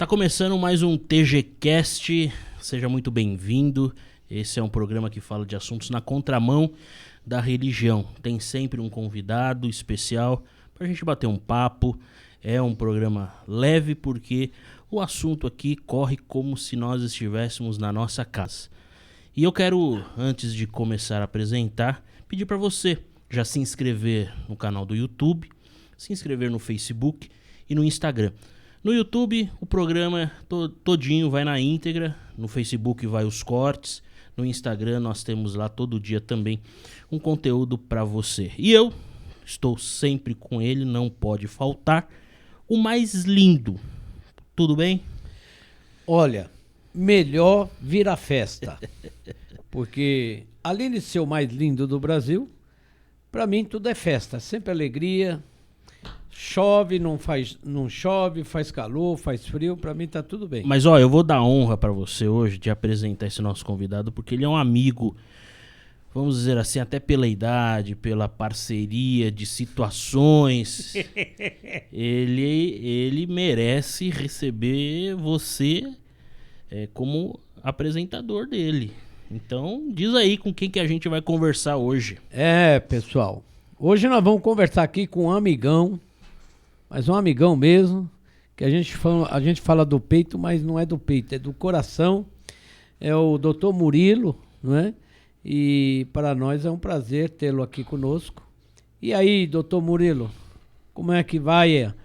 Tá começando mais um TGCast, seja muito bem-vindo. Esse é um programa que fala de assuntos na contramão da religião. Tem sempre um convidado especial pra gente bater um papo. É um programa leve porque o assunto aqui corre como se nós estivéssemos na nossa casa. E eu quero, antes de começar a apresentar, pedir para você já se inscrever no canal do YouTube, se inscrever no Facebook e no Instagram. No YouTube, o programa todinho vai na íntegra, no Facebook vai os cortes, no Instagram nós temos lá todo dia também um conteúdo para você. E eu estou sempre com ele, não pode faltar, o mais lindo. Tudo bem? Olha, melhor vira festa, porque além de ser o mais lindo do Brasil, para mim tudo é festa, sempre alegria. Chove, não chove, faz calor, faz frio, pra mim tá tudo bem. Mas ó, eu vou dar honra pra você hoje de apresentar esse nosso convidado, porque ele é um amigo, vamos dizer assim, até pela idade, pela parceria de situações. ele merece receber você como apresentador dele. Então, diz aí com quem que a gente vai conversar hoje. Pessoal, hoje nós vamos conversar aqui com um amigão, mas um amigão mesmo, que a gente fala do peito, mas não é do peito, é do coração. É o Dr. Murilo, não é? E para nós é um prazer tê-lo aqui conosco. E aí, Dr. Murilo, como é que vai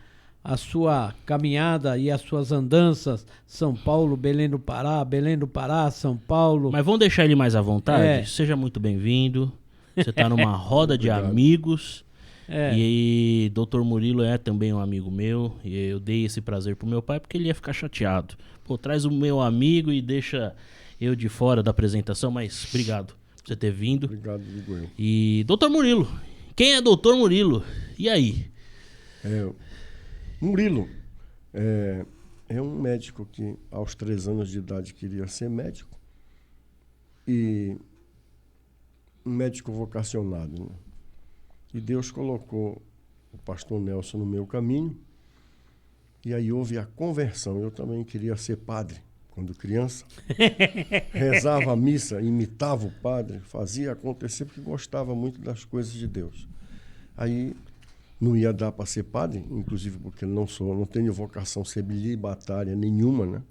a sua caminhada e as suas andanças? São Paulo, Belém do Pará, São Paulo. Mas vamos deixar ele mais à vontade? Seja muito bem-vindo. Você está numa roda de amigos. E Dr. Murilo é também um amigo meu. E eu dei esse prazer pro meu pai porque ele ia ficar chateado. Pô, traz o meu amigo e deixa eu de fora da apresentação. Mas obrigado por você ter vindo. Obrigado, digo eu. E Dr. Murilo, quem é Dr. Murilo? E aí? Murilo é um médico que aos 3 anos de idade queria ser médico. E um médico vocacionado, né? E Deus colocou o pastor Nelson no meu caminho. E aí houve a conversão. Eu também queria ser padre quando criança. Rezava a missa, imitava o padre, fazia acontecer porque gostava muito das coisas de Deus. Aí não ia dar para ser padre, inclusive porque não tenho vocação celibatária nenhuma, né?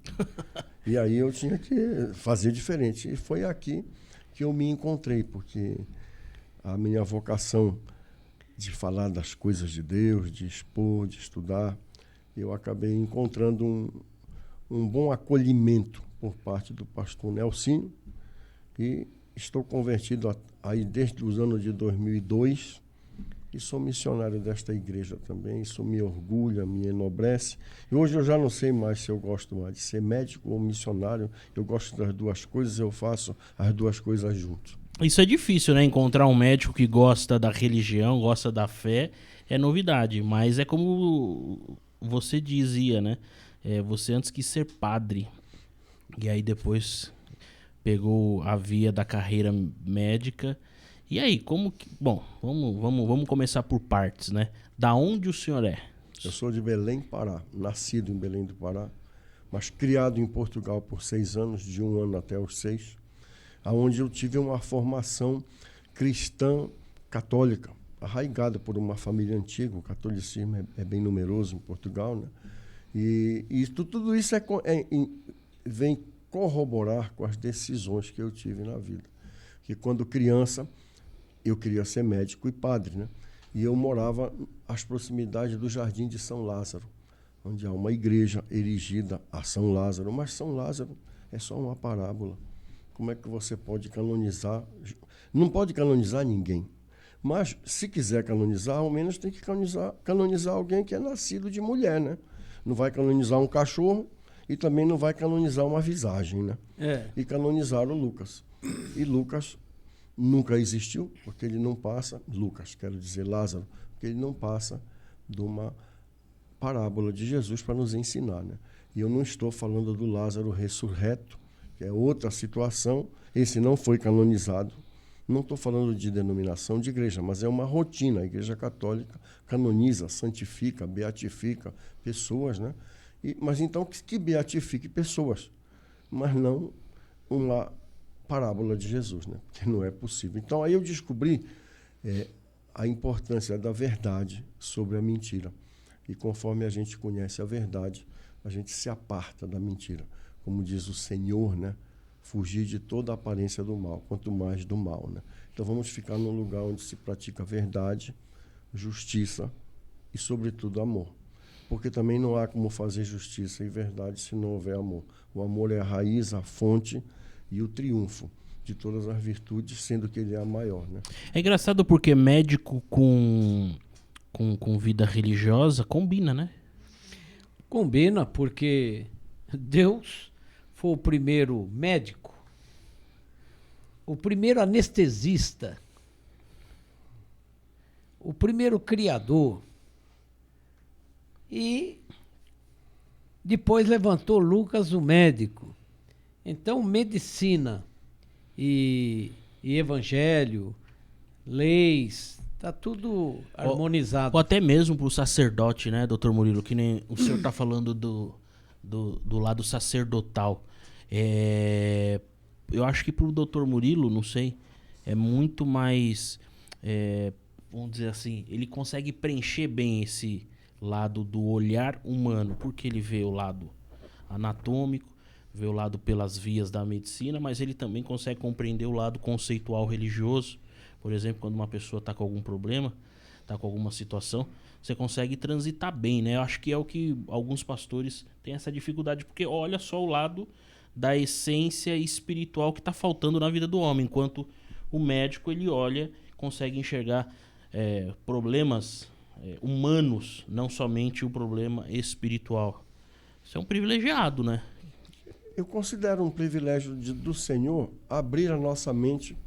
E aí eu tinha que fazer diferente. E foi aqui que eu me encontrei, porque a minha vocação de falar das coisas de Deus, de expor, de estudar, eu acabei encontrando um bom acolhimento por parte do pastor Nelsinho e estou convertido aí desde os anos de 2002 e sou missionário desta igreja também. Isso me orgulha, me enobrece. E hoje eu já não sei mais se eu gosto mais de ser médico ou missionário. Eu gosto das duas coisas, eu faço as duas coisas juntos. Isso é difícil, né? Encontrar um médico que gosta da religião, gosta da fé, é novidade. Mas é como você dizia, né? Você antes quis ser padre. E aí depois pegou a via da carreira médica. E aí, como que... Bom, vamos começar por partes, né? Da onde o senhor é? Eu sou de Belém, Pará. Nascido em Belém do Pará, mas criado em Portugal por 6 anos, de 1 ano até os 6. Onde eu tive uma formação cristã católica, arraigada por uma família antiga. O catolicismo é bem numeroso em Portugal, né? E tudo isso vem corroborar com as decisões que eu tive na vida. Que quando criança, eu queria ser médico e padre, né? E eu morava às proximidades do Jardim de São Lázaro, onde há uma igreja erigida a São Lázaro. Mas São Lázaro é só uma parábola. Como é que você pode canonizar? Não pode canonizar ninguém. Mas, se quiser canonizar, ao menos tem que canonizar alguém que é nascido de mulher, né? Não vai canonizar um cachorro e também não vai canonizar uma visagem, né? E canonizaram Lucas. E Lucas nunca existiu, porque ele não passa... Lucas, quero dizer Lázaro, porque ele não passa de uma parábola de Jesus para nos ensinar, né? E eu não estou falando do Lázaro ressurreto, que é outra situação. Esse não foi canonizado. Não estou falando de denominação de igreja, mas é uma rotina. A Igreja Católica canoniza, santifica, beatifica pessoas, né? Mas então que beatifique pessoas, mas não uma parábola de Jesus, né? Que não é possível. Então aí eu descobri a importância da verdade sobre a mentira. E conforme a gente conhece a verdade, a gente se aparta da mentira. Como diz o Senhor, né? Fugir de toda a aparência do mal, quanto mais do mal, né? Então vamos ficar num lugar onde se pratica verdade, justiça e, sobretudo, amor. Porque também não há como fazer justiça e verdade se não houver amor. O amor é a raiz, a fonte e o triunfo de todas as virtudes, sendo que ele é a maior, né? É engraçado porque médico com vida religiosa combina, né? Combina, porque Deus foi o primeiro médico, o primeiro anestesista, o primeiro criador, e depois levantou Lucas, o médico. Então, medicina e evangelho, leis, está tudo harmonizado. Ou até mesmo para o sacerdote, né, doutor Murilo, que nem o senhor está falando do lado sacerdotal. Eu acho que para o doutor Murilo, não sei, é muito mais, vamos dizer assim, ele consegue preencher bem esse lado do olhar humano, porque ele vê o lado anatômico, vê o lado pelas vias da medicina, mas ele também consegue compreender o lado conceitual religioso. Por exemplo, quando uma pessoa está com algum problema, está com alguma situação, você consegue transitar bem, né? Eu acho que é o que alguns pastores têm essa dificuldade, porque olha só o lado da essência espiritual que está faltando na vida do homem, enquanto o médico, ele olha, consegue enxergar problemas humanos, não somente o problema espiritual. Isso é um privilegiado, né? Eu considero um privilégio do Senhor abrir a nossa mente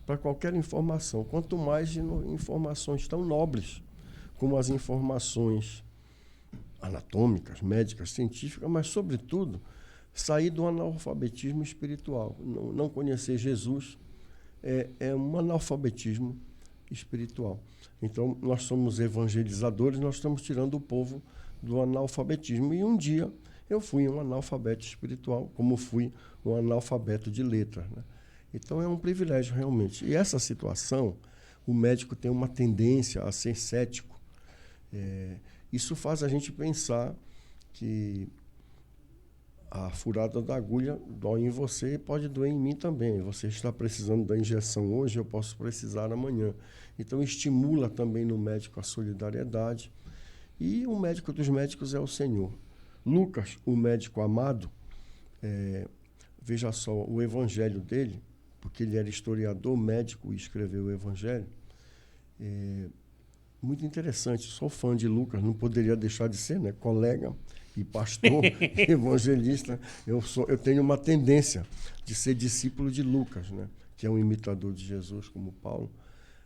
para qualquer informação, quanto mais de informações tão nobres como as informações anatômicas, médicas, científicas, mas, sobretudo, sair do analfabetismo espiritual. Não conhecer Jesus é um analfabetismo espiritual. Então, nós somos evangelizadores, nós estamos tirando o povo do analfabetismo. E um dia eu fui um analfabeto espiritual, como fui um analfabeto de letras, né? Então, é um privilégio, realmente. E essa situação, o médico tem uma tendência a ser cético. Isso faz a gente pensar que a furada da agulha dói em você e pode doer em mim também. Você está precisando da injeção hoje, eu posso precisar amanhã. Então, estimula também no médico a solidariedade. E o médico dos médicos é o Senhor. Lucas, o médico amado, veja só, o evangelho dele, porque ele era historiador, médico e escreveu o evangelho, muito interessante. Sou fã de Lucas, não poderia deixar de ser, né? Colega e pastor, evangelista. Eu tenho uma tendência de ser discípulo de Lucas, né? Que é um imitador de Jesus, como Paulo.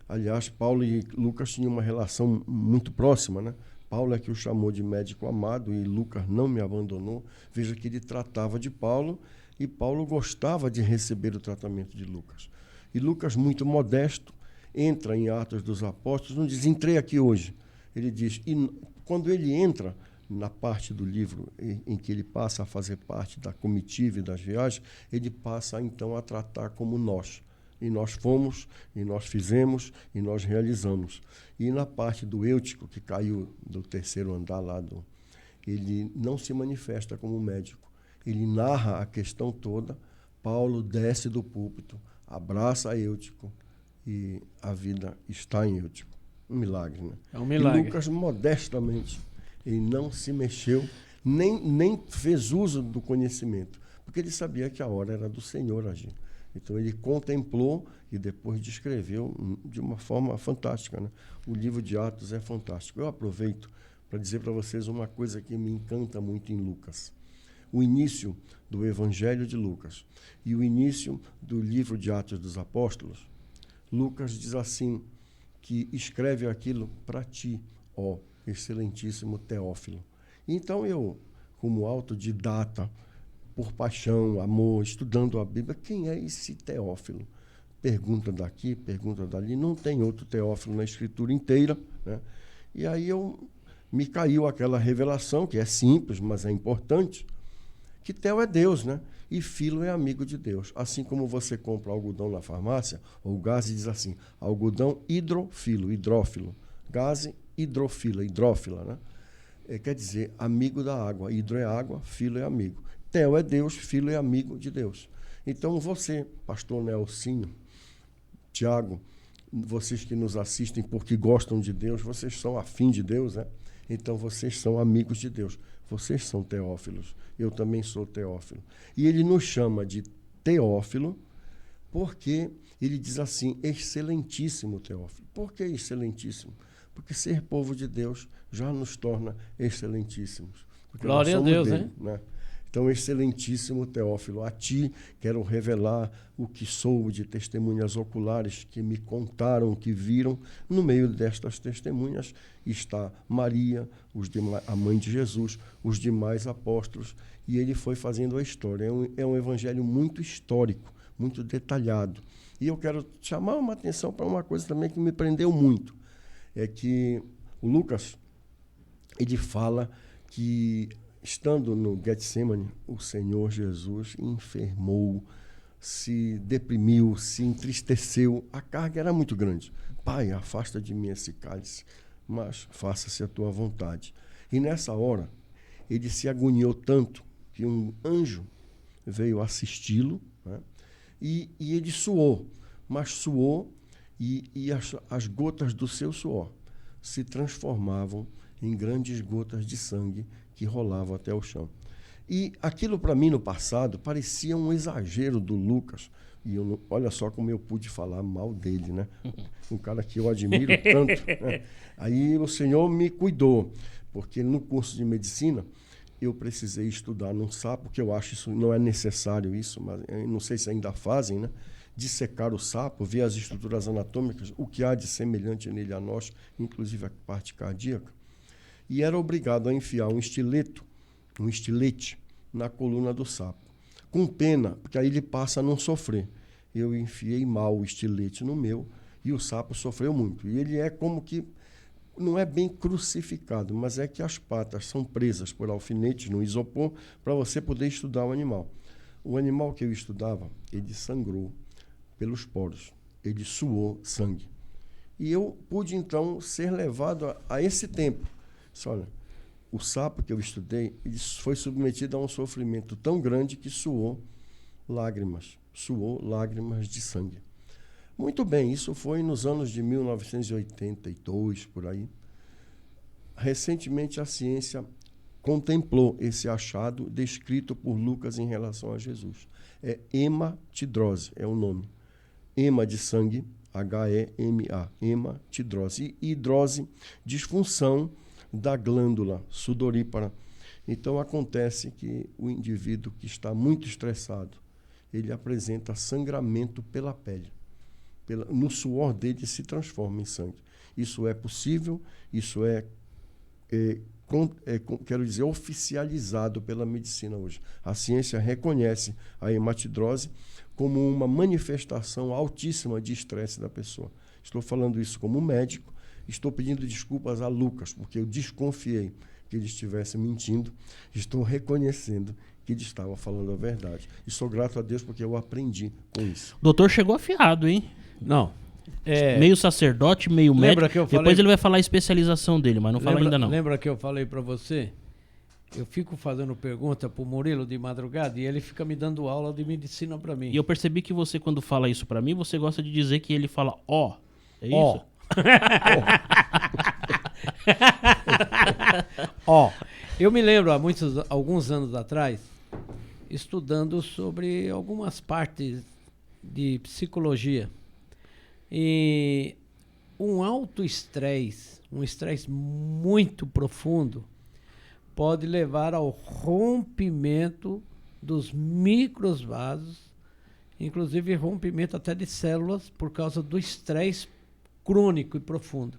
Aliás, Paulo e Lucas tinham uma relação muito próxima, né? Paulo é que o chamou de médico amado e Lucas não me abandonou. Veja que ele tratava de Paulo e Paulo gostava de receber o tratamento de Lucas. E Lucas, muito modesto, entra em Atos dos Apóstolos, não diz, entrei aqui hoje. Ele diz, e quando ele entra na parte do livro em que ele passa a fazer parte da comitiva e das viagens, ele passa então a tratar como nós. E nós fomos, e nós fizemos, e nós realizamos. E na parte do Eutico, que caiu do terceiro andar lá, ele não se manifesta como médico. Ele narra a questão toda. Paulo desce do púlpito, abraça Eutico, e a vida está em Eutico. Um milagre, né? É um milagre. E Lucas, modestamente, ele não se mexeu, nem fez uso do conhecimento, porque ele sabia que a hora era do Senhor agir. Então, ele contemplou e depois descreveu de uma forma fantástica, né? O livro de Atos é fantástico. Eu aproveito para dizer para vocês uma coisa que me encanta muito em Lucas. O início do Evangelho de Lucas e o início do livro de Atos dos Apóstolos, Lucas diz assim, que escreve aquilo para ti, ó excelentíssimo Teófilo. Então, eu, como autodidata, por paixão, amor, estudando a Bíblia, quem é esse Teófilo? Pergunta daqui, pergunta dali, não tem outro Teófilo na Escritura inteira, né? E aí eu me caiu aquela revelação, que é simples, mas é importante, que Theo é Deus, né? E Filo é amigo de Deus. Assim como você compra algodão na farmácia, ou gás diz assim, algodão hidrofilo, hidrófilo. Gás hidrofila, hidrófila, né? Quer dizer, amigo da água. Hidro é água, filo é amigo. Theo é Deus, Filo é amigo de Deus. Então você, pastor Nelsinho, Tiago, vocês que nos assistem porque gostam de Deus, vocês são afim de Deus, né? Então vocês são amigos de Deus. Vocês são teófilos. Eu também sou teófilo. E ele nos chama de Teófilo porque ele diz assim, excelentíssimo Teófilo. Por que excelentíssimo? Porque ser povo de Deus já nos torna excelentíssimos. Porque glória a Deus, dele, hein? Né? Então, excelentíssimo Teófilo, a ti quero revelar o que sou de testemunhas oculares que me contaram, que viram. No meio destas testemunhas está Maria, a mãe de Jesus, os demais apóstolos, e ele foi fazendo a história. É um evangelho muito histórico, muito detalhado. E eu quero chamar uma atenção para uma coisa também que me prendeu muito, é que o Lucas, ele fala que, estando no Getsemane, o Senhor Jesus enfermou, se deprimiu, se entristeceu. A carga era muito grande. Pai, afasta de mim esse cálice, mas faça-se a tua vontade. E nessa hora, ele se agoniou tanto que um anjo veio assisti-lo, né? E ele suou, mas suou e as gotas do seu suor se transformavam em grandes gotas de sangue que rolavam até o chão. E aquilo para mim no passado parecia um exagero do Lucas. E olha só como eu pude falar mal dele, né? Um cara que eu admiro tanto, né? Aí o Senhor me cuidou, porque no curso de medicina eu precisei estudar num sapo, que eu acho isso não é necessário isso, mas não sei se ainda fazem, né? Dissecar o sapo, ver as estruturas anatômicas, o que há de semelhante nele a nós, inclusive a parte cardíaca. E era obrigado a enfiar um estilete na coluna do sapo. Com pena, porque aí ele passa a não sofrer. Eu enfiei mal o estilete no meu e o sapo sofreu muito. E ele é como que, não é bem crucificado, mas é que as patas são presas por alfinetes no isopor para você poder estudar o animal. O animal que eu estudava, ele sangrou pelos poros, ele suou sangue. E eu pude, então, ser levado a esse tempo. Olha, o sapo que eu estudei, ele foi submetido a um sofrimento tão grande que suou lágrimas de sangue. Muito bem, isso foi nos anos de 1982, por aí. Recentemente a ciência contemplou esse achado descrito por Lucas em relação a Jesus. É hematidrose, é o nome. Hema de sangue, H-E-M-A, hematidrose. E hidrose, disfunção da glândula sudorípara. Então acontece que o indivíduo que está muito estressado, ele apresenta sangramento pela pele. No suor dele se transforma em sangue. Isso é possível, isso quero dizer, oficializado pela medicina hoje. A ciência reconhece a hematidrose como uma manifestação altíssima de estresse da pessoa. Estou falando isso como médico. Estou pedindo desculpas a Lucas, porque eu desconfiei que ele estivesse mentindo. Estou reconhecendo que ele estava falando a verdade. E sou grato a Deus porque eu aprendi com isso. O doutor chegou afiado, hein? Não. Meio sacerdote, meio médico. Que eu Depois falei... ele vai falar a especialização dele, mas não fala ainda não. Lembra que eu falei para você? Eu fico fazendo pergunta pro Murilo de madrugada e ele fica me dando aula de medicina para mim. E eu percebi que você, quando fala isso para mim, você gosta de dizer que ele fala ó. É isso? Ó. Ó, eu me lembro alguns anos atrás, estudando sobre algumas partes de psicologia. E um alto estresse, um estresse muito profundo, pode levar ao rompimento dos microvasos, inclusive rompimento até de células por causa do estresse crônico e profundo,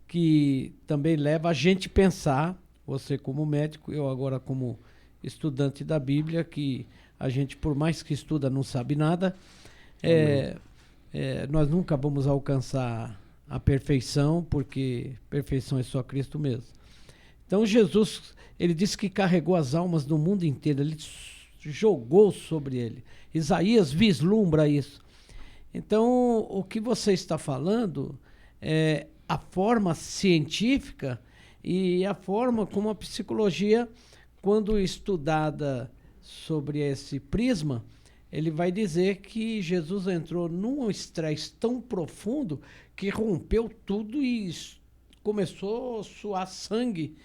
que também leva a gente pensar, você como médico, eu agora como estudante da Bíblia, que a gente, por mais que estuda, não sabe nada, nós nunca vamos alcançar a perfeição, porque perfeição é só Cristo mesmo. Então Jesus, ele disse que carregou as almas do mundo inteiro, ele jogou sobre ele. Isaías vislumbra isso. Então, o que você está falando é a forma científica e a forma como a psicologia, quando estudada sobre esse prisma, ele vai dizer que Jesus entrou num estresse tão profundo que rompeu tudo e começou a suar sangue.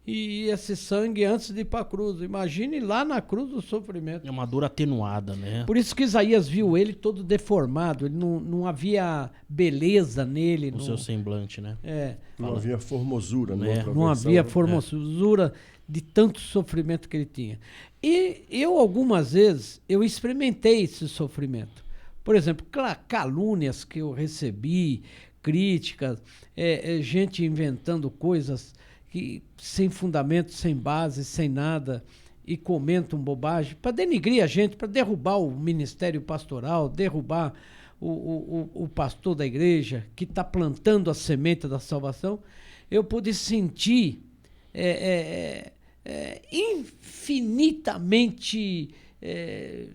E esse sangue antes de ir para a cruz. Imagine lá na cruz o sofrimento. É uma dor atenuada, né? Por isso que Isaías viu ele todo deformado. Ele não havia beleza nele. O seu semblante, né? Não havia formosura. Não havia formosura de tanto sofrimento que ele tinha. E eu, algumas vezes, eu experimentei esse sofrimento. Por exemplo, calúnias que eu recebi, críticas, gente inventando coisas sem fundamento, sem base, sem nada, e comentam bobagem, para denigrir a gente, para derrubar o ministério pastoral, derrubar o pastor da igreja que está plantando a semente da salvação. Eu pude sentir infinitamente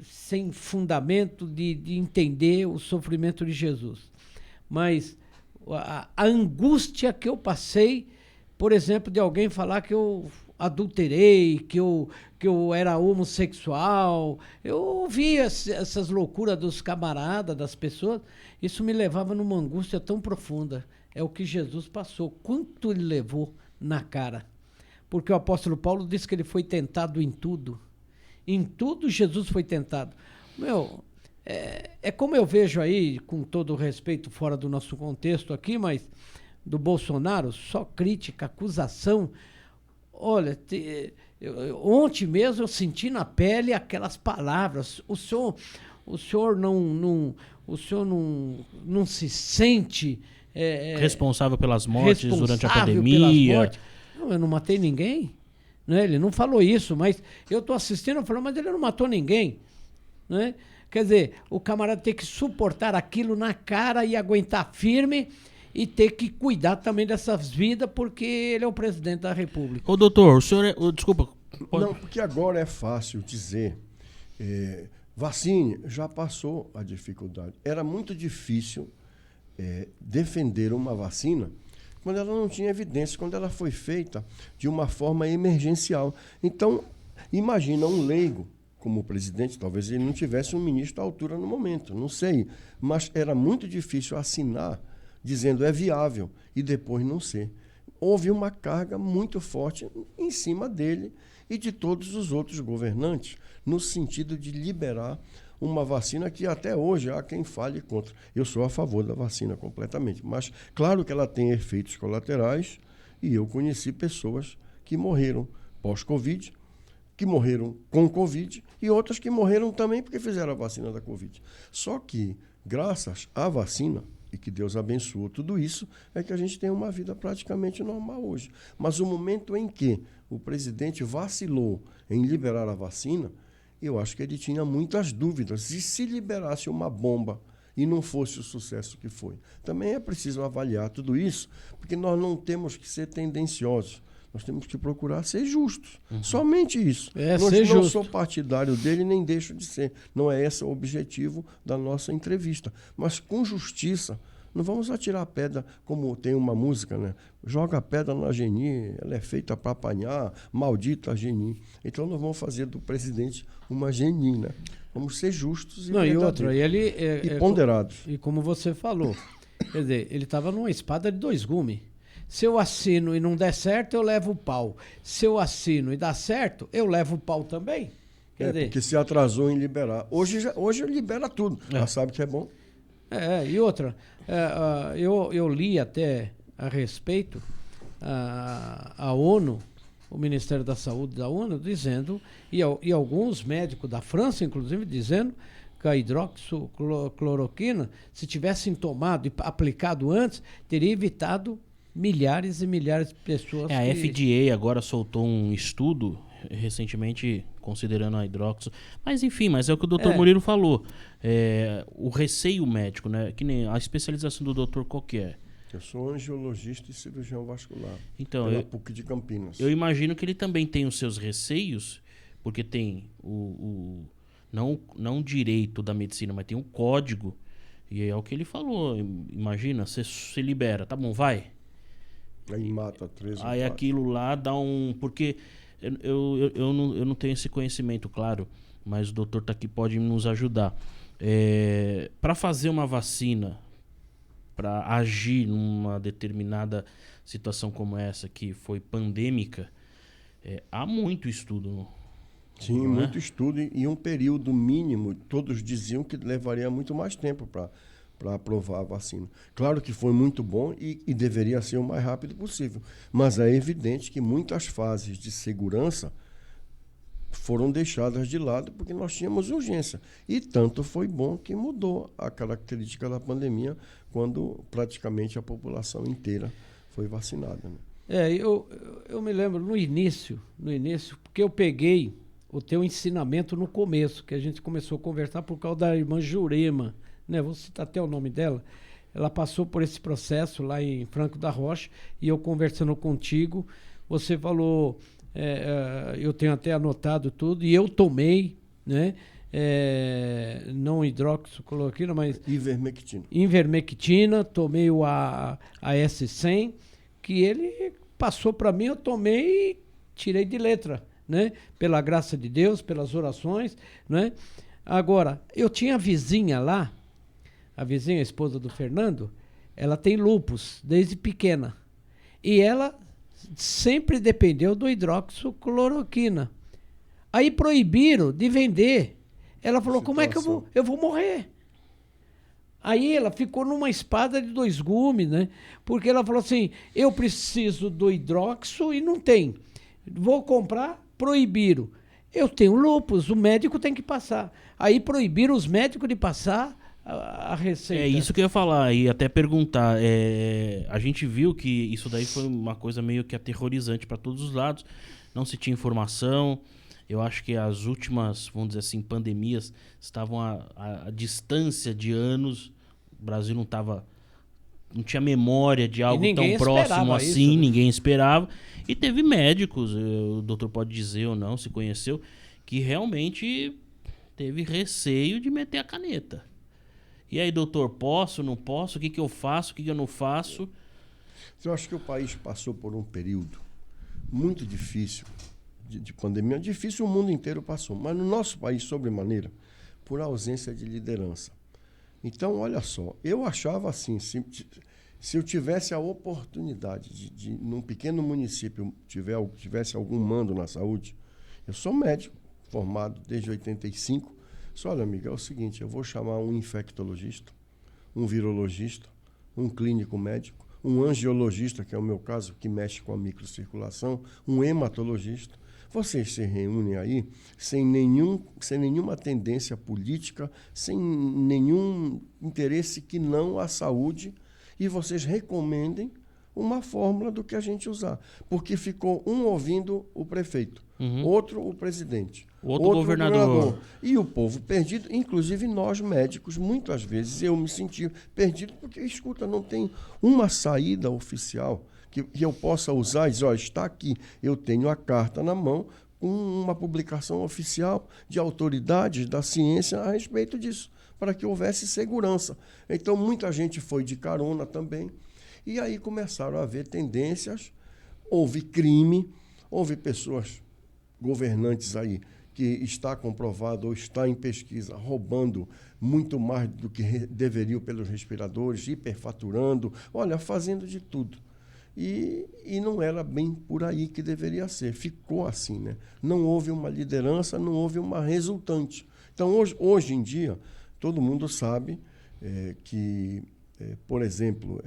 sem fundamento de entender o sofrimento de Jesus. Mas a angústia que eu passei, por exemplo, de alguém falar que eu adulterei, que eu era homossexual, eu ouvia essas loucuras dos camaradas, das pessoas, isso me levava numa angústia tão profunda. É o que Jesus passou. Quanto ele levou na cara? Porque o apóstolo Paulo disse que ele foi tentado em tudo. Em tudo Jesus foi tentado. É como eu vejo aí, com todo o respeito, fora do nosso contexto aqui, mas do Bolsonaro, só crítica, acusação. Olha, ontem mesmo eu senti na pele aquelas palavras. O senhor não se sente responsável pelas mortes durante a pandemia. Não, eu não matei ninguém. Né? Ele não falou isso, mas eu estou assistindo e falando, mas ele não matou ninguém. Né? Quer dizer, o camarada tem que suportar aquilo na cara e aguentar firme e ter que cuidar também dessas vidas, porque ele é o presidente da República. Ô doutor, o senhor desculpa. Não, porque agora é fácil dizer, vacine, já passou a dificuldade. Era muito difícil defender uma vacina quando ela não tinha evidência, quando ela foi feita de uma forma emergencial. Então, imagina um leigo como presidente, talvez ele não tivesse um ministro à altura no momento, não sei, mas era muito difícil assinar dizendo é viável e depois não ser. Houve uma carga muito forte em cima dele e de todos os outros governantes, no sentido de liberar uma vacina que até hoje há quem fale contra. Eu sou a favor da vacina completamente, mas claro que ela tem efeitos colaterais e eu conheci pessoas que morreram pós-Covid, que morreram com Covid e outras que morreram também porque fizeram a vacina da Covid. Só que, graças à vacina, e que Deus abençoou tudo isso, é que a gente tem uma vida praticamente normal hoje. Mas o momento em que o presidente vacilou em liberar a vacina, eu acho que ele tinha muitas dúvidas. E se liberasse uma bomba e não fosse o sucesso que foi? Também é preciso avaliar tudo isso, porque nós não temos que ser tendenciosos. Nós temos que procurar ser justos. Somente isso. Não sou partidário dele, nem deixo de ser. Não é esse o objetivo da nossa entrevista. Mas com justiça, não vamos atirar pedra, como tem uma música, né? Joga a pedra na Geni, ela é feita para apanhar, maldita Geni. Então nós vamos fazer do presidente uma Geni, né? Vamos ser justos e e ponderados. E como você falou, quer dizer, ele estava numa espada de dois gumes. Se eu assino e não der certo, eu levo o pau. Se eu assino e dá certo, eu levo o pau também. Quer dizer, porque se atrasou em liberar. Hoje libera tudo. Já sabe que é bom. E outra, eu li até a respeito a ONU, o Ministério da Saúde da ONU, dizendo, e alguns médicos da França, inclusive, dizendo que a hidroxicloroquina, se tivessem tomado e aplicado antes, teria evitado milhares e milhares de pessoas. A FDA agora soltou um estudo recentemente considerando a hidroxo. Mas enfim, é o que o doutor Murilo falou. O receio médico, né? Que nem a especialização do doutor qual que é? Eu sou angiologista e cirurgião vascular. Então, pela PUC de Campinas. Eu imagino que ele também tem os seus receios, porque tem não o direito da medicina, mas tem um código. E é o que ele falou. Imagina, você se libera, tá bom, vai. Aí mata 13. Aí aquilo lá dá um... Porque eu não tenho esse conhecimento, claro, mas o doutor tá aqui, pode nos ajudar. Para fazer uma vacina, para agir numa determinada situação como essa, que foi pandêmica, há muito estudo. Sim, muito estudo e um período mínimo. Todos diziam que levaria muito mais tempo para aprovar a vacina. Claro que foi muito bom e deveria ser o mais rápido possível. Mas é evidente que muitas fases de segurança foram deixadas de lado porque nós tínhamos urgência. E tanto foi bom que mudou a característica da pandemia quando praticamente a população inteira foi vacinada. Né? Eu me lembro no início, porque eu peguei o teu ensinamento no começo, que a gente começou a conversar por causa da irmã Jurema, né? Vou citar até o nome dela. Ela passou por esse processo lá em Franco da Rocha e eu conversando contigo, você falou, eu tenho até anotado tudo e eu tomei, né? Não hidroxicloroquina, mas ivermectina, tomei a S100, que ele passou para mim, eu tomei e tirei de letra, né? Pela graça de Deus, pelas orações, né? Agora, eu tinha a vizinha lá, a esposa do Fernando, ela tem lúpus desde pequena. E ela sempre dependeu do hidroxicloroquina. Aí proibiram de vender. Ela falou, como é que eu vou morrer? Aí ela ficou numa espada de dois gumes, né? Porque ela falou assim, eu preciso do hidroxo e não tem. Vou comprar, proibiram. Eu tenho lúpus, o médico tem que passar. Aí proibiram os médicos de passar a receita. É isso que eu ia falar e até perguntar. A gente viu que isso daí foi uma coisa meio que aterrorizante para todos os lados. Não se tinha informação. Eu acho que as últimas, vamos dizer assim, pandemias estavam a distância de anos. O Brasil não tinha memória de algo tão próximo assim, isso, né? Ninguém esperava. E teve médicos, o doutor pode dizer ou não, se conheceu, que realmente teve receio de meter a caneta. E aí, doutor, posso, não posso? O que eu faço, o que eu não faço? Eu acho que o país passou por um período muito difícil de pandemia. Difícil o mundo inteiro passou, mas no nosso país, sobremaneira, por ausência de liderança. Então, olha só, eu achava assim, se eu tivesse a oportunidade de num pequeno município, tivesse algum mando na saúde, eu sou médico, formado desde 85, olha, amiga, é o seguinte, eu vou chamar um infectologista, um virologista, um clínico médico, um angiologista, que é o meu caso, que mexe com a microcirculação, um hematologista. Vocês se reúnem aí sem nenhuma tendência política, sem nenhum interesse que não a saúde, e vocês recomendem uma fórmula do que a gente usar. Porque ficou um ouvindo o prefeito, outro o presidente, outro governador. E o povo perdido, inclusive nós médicos, muitas vezes eu me senti perdido porque, escuta, não tem uma saída oficial que eu possa usar e dizer, ó, está aqui, eu tenho a carta na mão com uma publicação oficial de autoridades da ciência a respeito disso, para que houvesse segurança. Então, muita gente foi de carona também. E aí começaram a haver tendências, houve crime, houve pessoas, governantes aí, que está comprovado ou está em pesquisa, roubando muito mais do que deveriam pelos respiradores, hiperfaturando, olha, fazendo de tudo. E não era bem por aí que deveria ser, ficou assim, né? Não houve uma liderança, não houve uma resultante. Então, hoje em dia, todo mundo sabe que, por exemplo,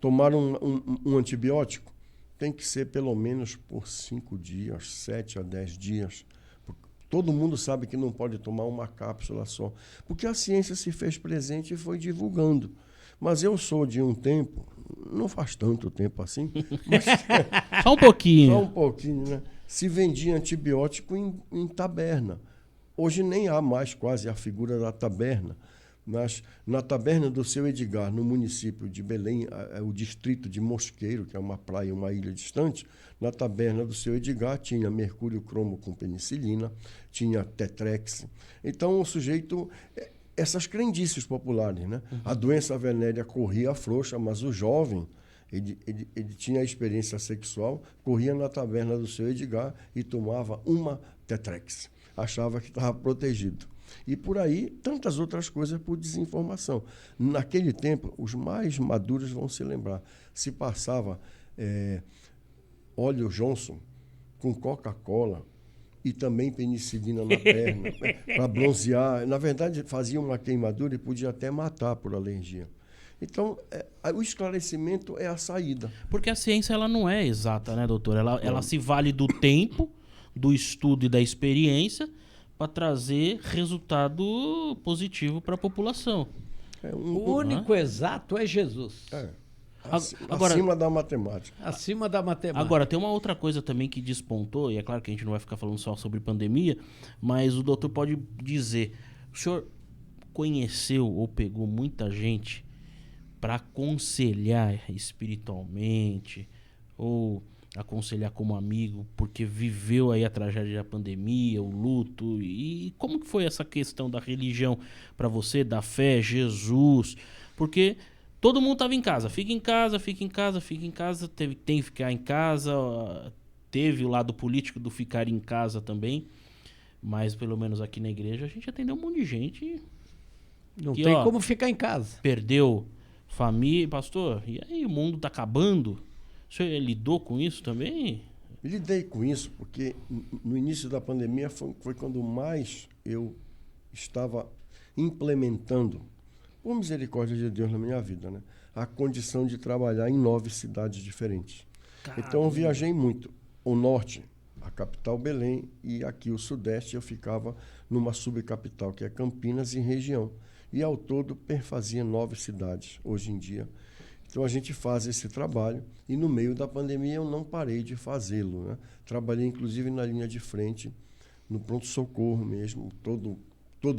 tomar um antibiótico tem que ser pelo menos por 5 dias, 7 a 10 dias. Todo mundo sabe que não pode tomar uma cápsula só, porque a ciência se fez presente e foi divulgando. Mas eu sou de um tempo, não faz tanto tempo assim, mas só um pouquinho. Só um pouquinho, né? Se vendia antibiótico em taberna. Hoje nem há mais quase a figura da taberna, Mas na taberna do seu Edgar, no município de Belém, o distrito de Mosqueiro, que é uma praia, uma ilha distante, na taberna do seu Edgar tinha mercúrio cromo com penicilina, tinha tetrex. Então o sujeito, essas crendices populares, né? A doença venérea corria frouxa, mas o jovem, ele tinha a experiência sexual, corria na taberna do seu Edgar e tomava uma tetrex. Achava que estava protegido. E por aí, tantas outras coisas por desinformação. Naquele tempo, os mais maduros vão se lembrar. Se passava óleo Johnson com Coca-Cola e também penicilina na perna para bronzear. Na verdade, fazia uma queimadura e podia até matar por alergia. Então, o esclarecimento é a saída. Porque a ciência ela não é exata, né, doutor? Ela se vale do tempo, do estudo e da experiência para trazer resultado positivo para a população. O único exato é Jesus. Agora, acima da matemática. Acima da matemática. Agora, tem uma outra coisa também que despontou, e é claro que a gente não vai ficar falando só sobre pandemia, mas o doutor pode dizer, o senhor conheceu ou pegou muita gente para aconselhar espiritualmente ou aconselhar como amigo, porque viveu aí a tragédia da pandemia, o luto, e como que foi essa questão da religião para você, da fé, Jesus? Porque todo mundo estava em casa, fica em casa, fica em casa, fica em casa, tem que ficar em casa, teve o lado político do ficar em casa também, mas pelo menos aqui na igreja a gente atendeu um monte de gente. Não tem como ficar em casa. Perdeu família, pastor, e aí o mundo tá acabando? O senhor lidou com isso também? Lidei com isso porque no início da pandemia foi quando mais eu estava implementando, por misericórdia de Deus na minha vida, né, a condição de trabalhar em 9 cidades diferentes. Caramba. Então eu viajei muito. O norte, a capital Belém, e aqui o sudeste eu ficava numa subcapital que é Campinas e região. E ao todo perfazia 9 cidades hoje em dia. Então a gente faz esse trabalho e no meio da pandemia eu não parei de fazê-lo, né? Trabalhei inclusive na linha de frente, no pronto-socorro mesmo, todo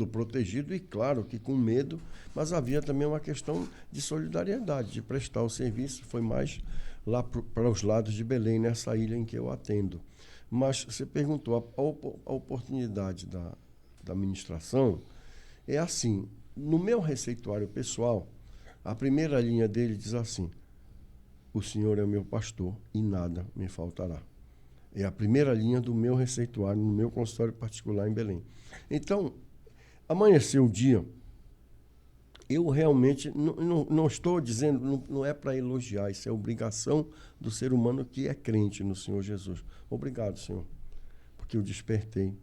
protegido e claro que com medo, mas havia também uma questão de solidariedade, de prestar o serviço. Foi mais lá para os lados de Belém, nessa ilha em que eu atendo. Mas você perguntou, a oportunidade da administração é assim, no meu receituário pessoal, a primeira linha dele diz assim: o Senhor é o meu pastor e nada me faltará. É a primeira linha do meu receituário, no meu consultório particular em Belém. Então, amanheceu o dia, eu realmente não estou dizendo, não é para elogiar, isso é obrigação do ser humano que é crente no Senhor Jesus. Obrigado, Senhor, porque eu despertei,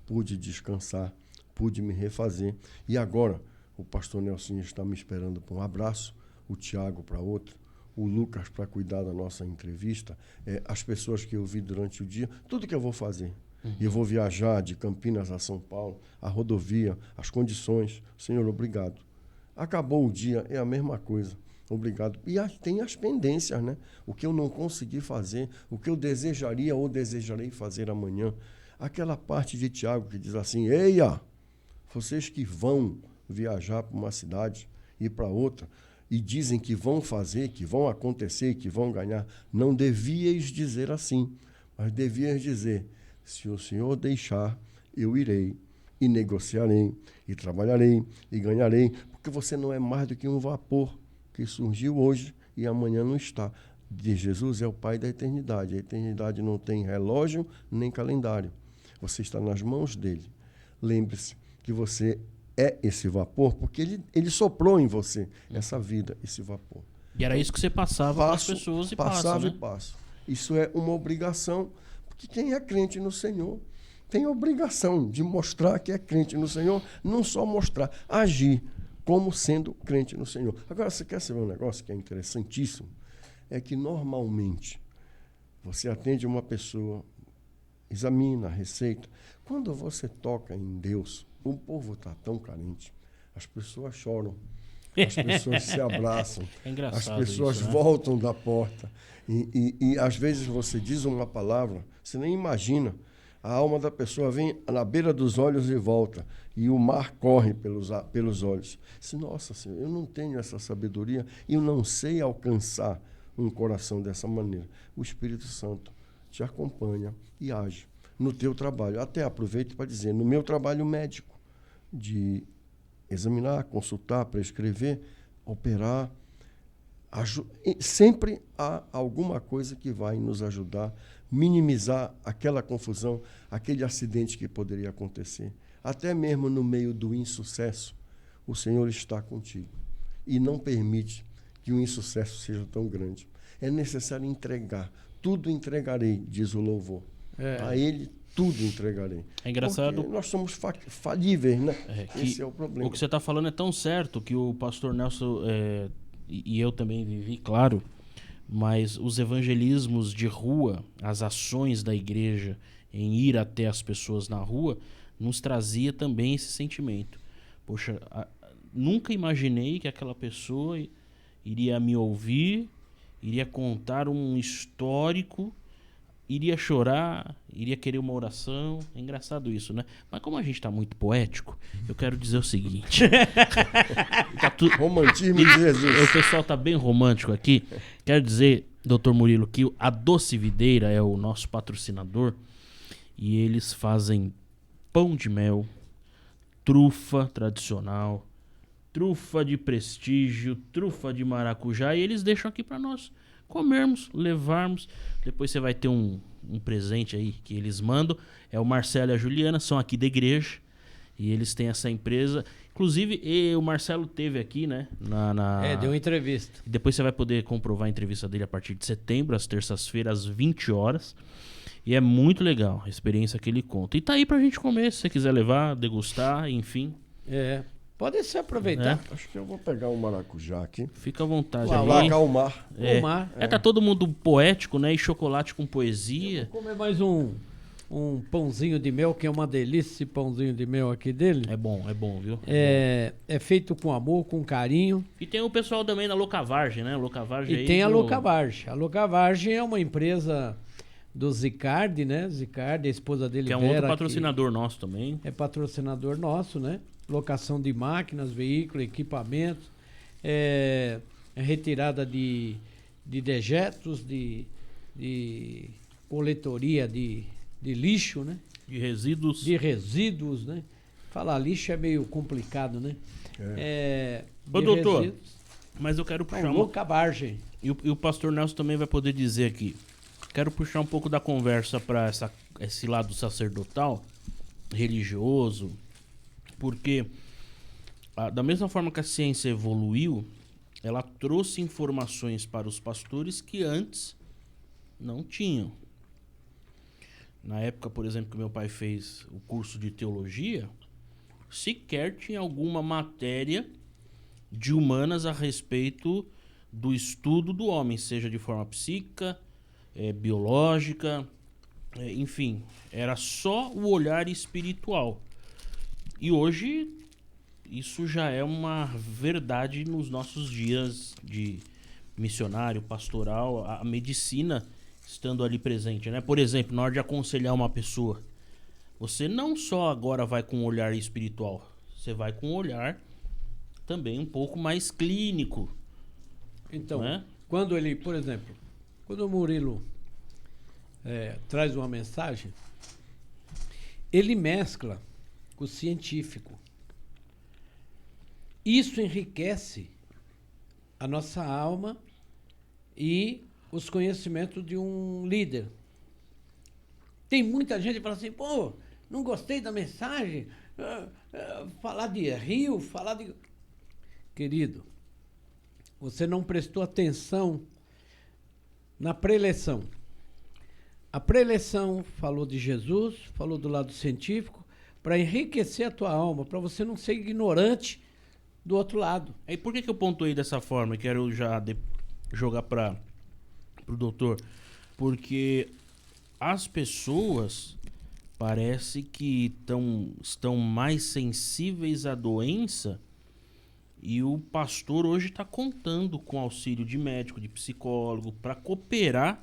pude descansar, pude me refazer. E agora, o pastor Nelson está me esperando para um abraço, o Tiago para outro, o Lucas para cuidar da nossa entrevista, as pessoas que eu vi durante o dia, tudo que eu vou fazer. Eu vou viajar de Campinas a São Paulo, a rodovia, as condições. Senhor, obrigado. Acabou o dia, é a mesma coisa. Obrigado. E tem as pendências, né? O que eu não consegui fazer, o que eu desejaria ou desejarei fazer amanhã. Aquela parte de Tiago que diz assim: eia, vocês que vão viajar para uma cidade e para outra e dizem que vão fazer, que vão acontecer, que vão ganhar, não devíeis dizer assim, mas devíeis dizer: se o Senhor deixar, eu irei e negociarei e trabalharei e ganharei, porque você não é mais do que um vapor que surgiu hoje e amanhã não está. De Jesus é o Pai da eternidade. A eternidade não tem relógio nem calendário. Você está nas mãos dele. Lembre-se que você é esse vapor, porque ele soprou em você essa vida, esse vapor. E era isso que você passava para as pessoas e passava, né? E passo. Isso é uma obrigação, porque quem é crente no Senhor tem a obrigação de mostrar que é crente no Senhor, não só mostrar, agir como sendo crente no Senhor. Agora, você quer saber um negócio que é interessantíssimo? É que normalmente você atende uma pessoa, examina a receita. Quando você toca em Deus, o povo está tão carente, as pessoas choram, as pessoas se abraçam, as pessoas isso, né? voltam da porta. E às vezes você diz uma palavra, você nem imagina. A alma da pessoa vem na beira dos olhos e volta. E o mar corre pelos olhos. Disse, nossa Senhor, eu não tenho essa sabedoria e eu não sei alcançar um coração dessa maneira. O Espírito Santo te acompanha e age no teu trabalho. Até aproveito para dizer, no meu trabalho médico, de examinar, consultar, prescrever, operar, sempre há alguma coisa que vai nos ajudar, minimizar aquela confusão, aquele acidente que poderia acontecer. Até mesmo no meio do insucesso, o Senhor está contigo e não permite que o insucesso seja tão grande. É necessário entregar. Tudo entregarei, diz o louvor. A Ele tudo entregarei. É engraçado. Porque nós somos falíveis, né? Esse é o problema. O que você está falando é tão certo que o pastor Nelson, e eu também vivi, claro, mas os evangelismos de rua, as ações da igreja em ir até as pessoas na rua, nos trazia também esse sentimento. Poxa, nunca imaginei que aquela pessoa iria me ouvir, iria contar um histórico, iria chorar, iria querer uma oração. É engraçado isso, né? Mas como a gente tá muito poético, eu quero dizer o seguinte. Romantismo de Jesus. O pessoal tá bem romântico aqui. Quero dizer, Dr. Murilo, que a Doce Videira é o nosso patrocinador e eles fazem pão de mel, trufa tradicional, trufa de prestígio, trufa de maracujá, e eles deixam aqui para nós comermos, levarmos. Depois você vai ter um presente aí que eles mandam. É o Marcelo e a Juliana, são aqui da igreja e eles têm essa empresa. Inclusive, o Marcelo teve aqui, né? Deu uma entrevista. Depois você vai poder comprovar a entrevista dele a partir de setembro, às terças-feiras, às 20 horas. E é muito legal a experiência que ele conta. E tá aí pra gente comer, se você quiser levar, degustar, enfim. Pode se aproveitar. Acho que eu vou pegar um maracujá aqui. Fica à vontade. Lá acalmar. O mar. Tá todo mundo poético, né? E chocolate com poesia. Vou comer mais um pãozinho de mel, que é uma delícia esse pãozinho de mel aqui dele. É bom, viu? É feito com amor, com carinho. E tem o pessoal também da Locavarge, né? Locavarge E tem a Locavarge. A Locavarge é uma empresa do Zicardi, né? Zicardi, a esposa dele, que é um Vera, outro patrocinador nosso também. É patrocinador nosso, né? Locação de máquinas, veículos, equipamentos, retirada de dejetos, de coletoria de lixo, né? De resíduos. De resíduos, né? Falar lixo é meio complicado, né? Ô, doutor, resíduos. Mas eu quero puxar Locavarge. E o pastor Nelson também vai poder dizer aqui. Quero puxar um pouco da conversa para esse lado sacerdotal, religioso, porque da mesma forma que a ciência evoluiu, ela trouxe informações para os pastores que antes não tinham. Na época, por exemplo, que meu pai fez o curso de teologia, sequer tinha alguma matéria de humanas a respeito do estudo do homem, seja de forma psíquica, biológica, enfim, era só o olhar espiritual. E hoje isso já é uma verdade nos nossos dias de missionário, pastoral, a medicina estando ali presente, né? Por exemplo, na hora de aconselhar uma pessoa, você não só agora vai com um olhar espiritual, você vai com um olhar também um pouco mais clínico. Então, né? Quando ele, por exemplo, quando o Murilo traz uma mensagem, ele mescla com o científico. Isso enriquece a nossa alma e os conhecimentos de um líder. Tem muita gente que fala assim, pô, não gostei da mensagem, falar de rio, falar de... Querido, você não prestou atenção na preleção. A preleção falou de Jesus, falou do lado científico, para enriquecer a tua alma, para você não ser ignorante do outro lado. E por que eu pontuei dessa forma? Quero já jogar para o doutor. Porque as pessoas parece que estão mais sensíveis à doença, e o pastor hoje está contando com auxílio de médico, de psicólogo, para cooperar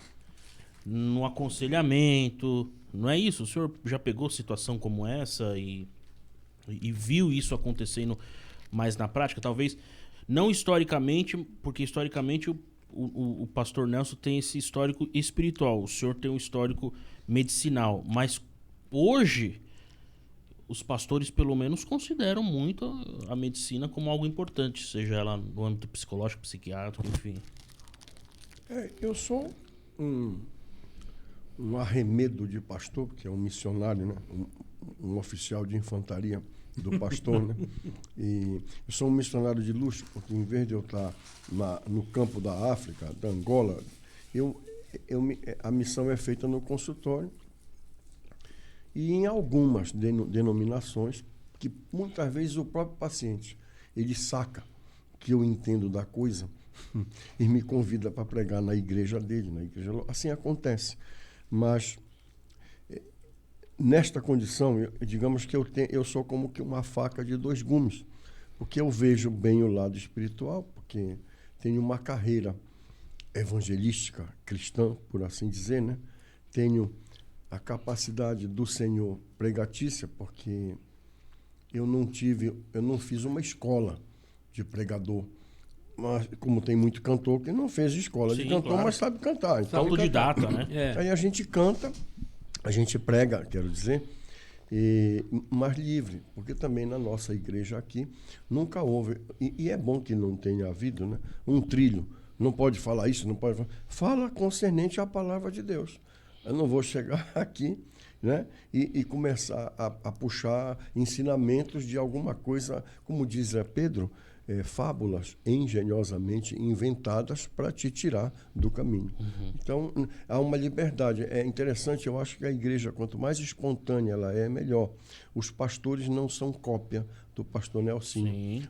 no aconselhamento. Não é isso? O senhor já pegou situação como essa e viu isso acontecendo mais na prática? Talvez não historicamente, porque historicamente o pastor Nelson tem esse histórico espiritual, o senhor tem um histórico medicinal, mas hoje os pastores pelo menos consideram muito a medicina como algo importante, seja ela no âmbito psicológico, psiquiátrico, enfim. Eu sou um arremedo de pastor, que é um missionário, né? Um oficial de infantaria do pastor, né? E eu sou um missionário de luxo, porque em vez de eu estar no campo da África, da Angola, a missão é feita no consultório e em algumas denominações que muitas vezes o próprio paciente ele saca que eu entendo da coisa e me convida para pregar na igreja dele, assim acontece. Mas nesta condição, digamos que eu sou como que uma faca de dois gumes, porque eu vejo bem o lado espiritual, porque tenho uma carreira evangelística, cristã, por assim dizer, né? Tenho a capacidade do Senhor pregatícia, porque eu não fiz uma escola de pregador, mas como tem muito cantor que não fez escola de cantor, claro, mas sabe cantar. Então, autodidata, né? Aí a gente canta, a gente prega, quero dizer, mas livre, porque também na nossa igreja aqui nunca houve, e é bom que não tenha havido, né, um trilho. Não pode falar isso, não pode falar. Fala concernente à palavra de Deus. Eu não vou chegar aqui, né, e começar a puxar ensinamentos de alguma coisa, como diz Pedro, fábulas engenhosamente inventadas para te tirar do caminho. Uhum. Então, há uma liberdade. É interessante, eu acho que a igreja, quanto mais espontânea ela é, melhor. Os pastores não são cópia do pastor Nelson.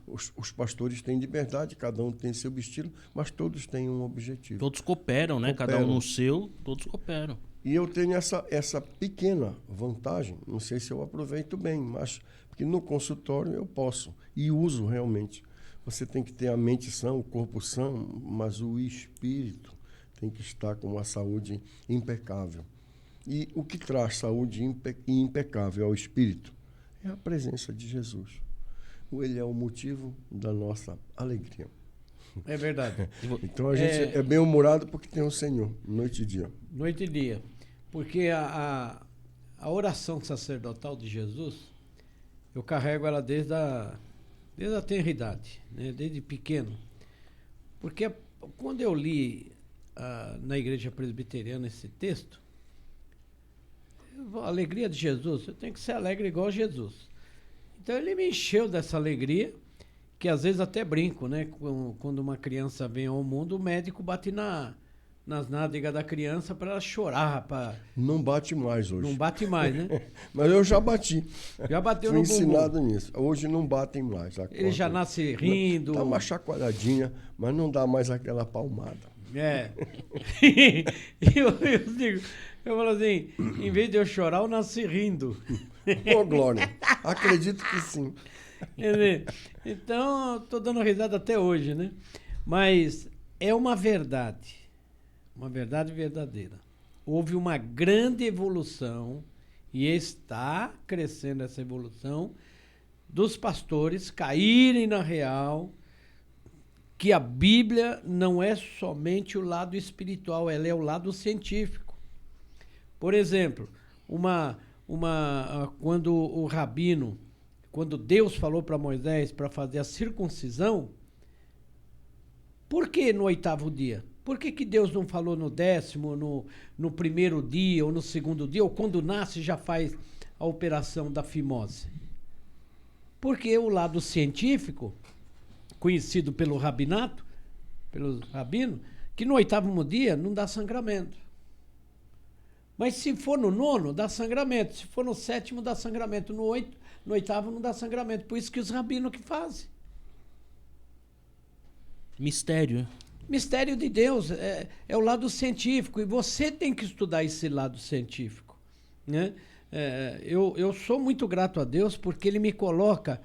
Os pastores têm liberdade, cada um tem seu estilo, mas todos têm um objetivo. Todos cooperam, né? Cada um no seu, todos cooperam. E eu tenho essa pequena vantagem, não sei se eu aproveito bem, mas porque no consultório eu posso e uso realmente. Você tem que ter a mente sã, o corpo sã, mas o espírito tem que estar com uma saúde impecável. E o que traz saúde impecável ao espírito é a presença de Jesus. Ele é o motivo da nossa alegria. É verdade. Então a gente é bem-humorado porque tem o Senhor, noite e dia. Noite e dia. Porque a oração sacerdotal de Jesus, eu carrego ela desde a tenridade, né? Desde pequeno. Porque quando eu li na igreja presbiteriana esse texto, a alegria de Jesus, eu tenho que ser alegre igual a Jesus. Então ele me encheu dessa alegria, que às vezes até brinco, né? Quando uma criança vem ao mundo, o médico bate nas nádegas da criança para ela chorar. Não bate mais hoje. Não bate mais, né? Mas eu já bati. Já bateu Fui no bumbum. ensinado nisso. Hoje não batem mais. Ele já nasce rindo. Dá uma chacoalhadinha, mas não dá mais aquela palmada. Eu falo assim, em vez de eu chorar, eu nasci rindo. Ô, Glória, acredito que sim. Então, estou dando risada até hoje, né? Mas é uma verdade verdadeira. Houve uma grande evolução e está crescendo essa evolução dos pastores caírem na real que a Bíblia não é somente o lado espiritual, ela é o lado científico. Por exemplo, quando o rabino, quando Deus falou para Moisés para fazer a circuncisão, por que no 8º dia? Por que Deus não falou no 10º, no primeiro dia ou no segundo dia, ou quando nasce já faz a operação da fimose? Porque o lado científico, conhecido pelo rabinato, pelos rabinos, que no 8º dia não dá sangramento. Mas se for no 9º, dá sangramento. Se for no 7º, dá sangramento. No 8º não dá sangramento. Por isso que os rabinos que fazem. Mistério. Mistério de Deus. É o lado científico. E você tem que estudar esse lado científico, né? Eu sou muito grato a Deus porque Ele me coloca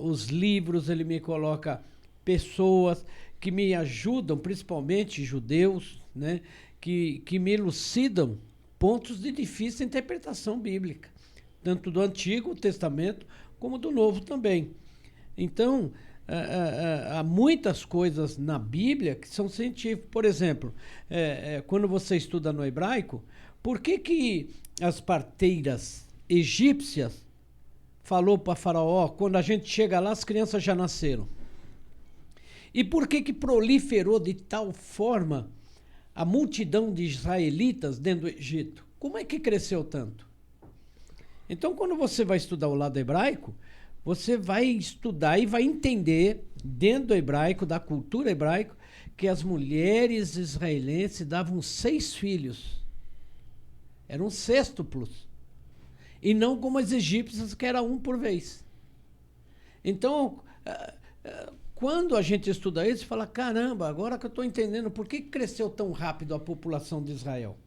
os livros, Ele me coloca pessoas que me ajudam, principalmente judeus, né? que me elucidam pontos de difícil interpretação bíblica, tanto do Antigo Testamento como do Novo também. Então, há muitas coisas na Bíblia que são científicas. Por exemplo, quando você estuda no hebraico, por que as parteiras egípcias falou para Faraó, quando a gente chega lá, as crianças já nasceram? E por que proliferou de tal forma a multidão de israelitas dentro do Egito? Como é que cresceu tanto? Então, quando você vai estudar o lado hebraico, você vai estudar e vai entender, dentro do hebraico, da cultura hebraica, que as mulheres israelenses davam 6 filhos. Eram sextuplos. E não como as egípcias, que era um por vez. Então, quando a gente estuda isso, fala, caramba, agora que eu estou entendendo por que cresceu tão rápido a população de Israel.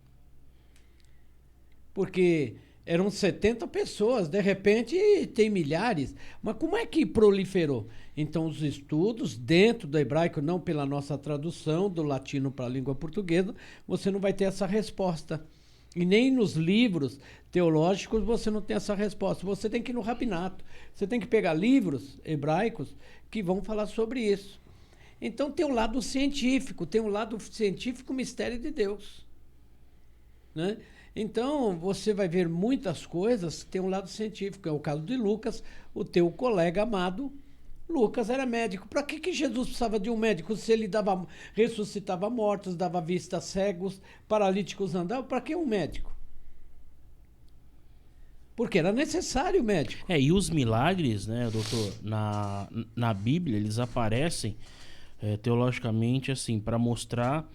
Porque eram 70 pessoas, de repente tem milhares. Mas como é que proliferou? Então, os estudos dentro do hebraico, não pela nossa tradução do latino para a língua portuguesa, você não vai ter essa resposta. E nem nos livros teológicos você não tem essa resposta. Você tem que ir no rabinato. Você tem que pegar livros hebraicos que vão falar sobre isso. Então, tem o lado científico, mistério de Deus. Né? Então, você vai ver muitas coisas que tem um lado científico. É o caso de Lucas, o teu colega amado. Lucas era médico. Para que Jesus precisava de um médico se ele ressuscitava mortos, dava vista a cegos, paralíticos andavam? Para que um médico? Porque era necessário o médico. E os milagres, né, doutor, na Bíblia, eles aparecem teologicamente assim, para mostrar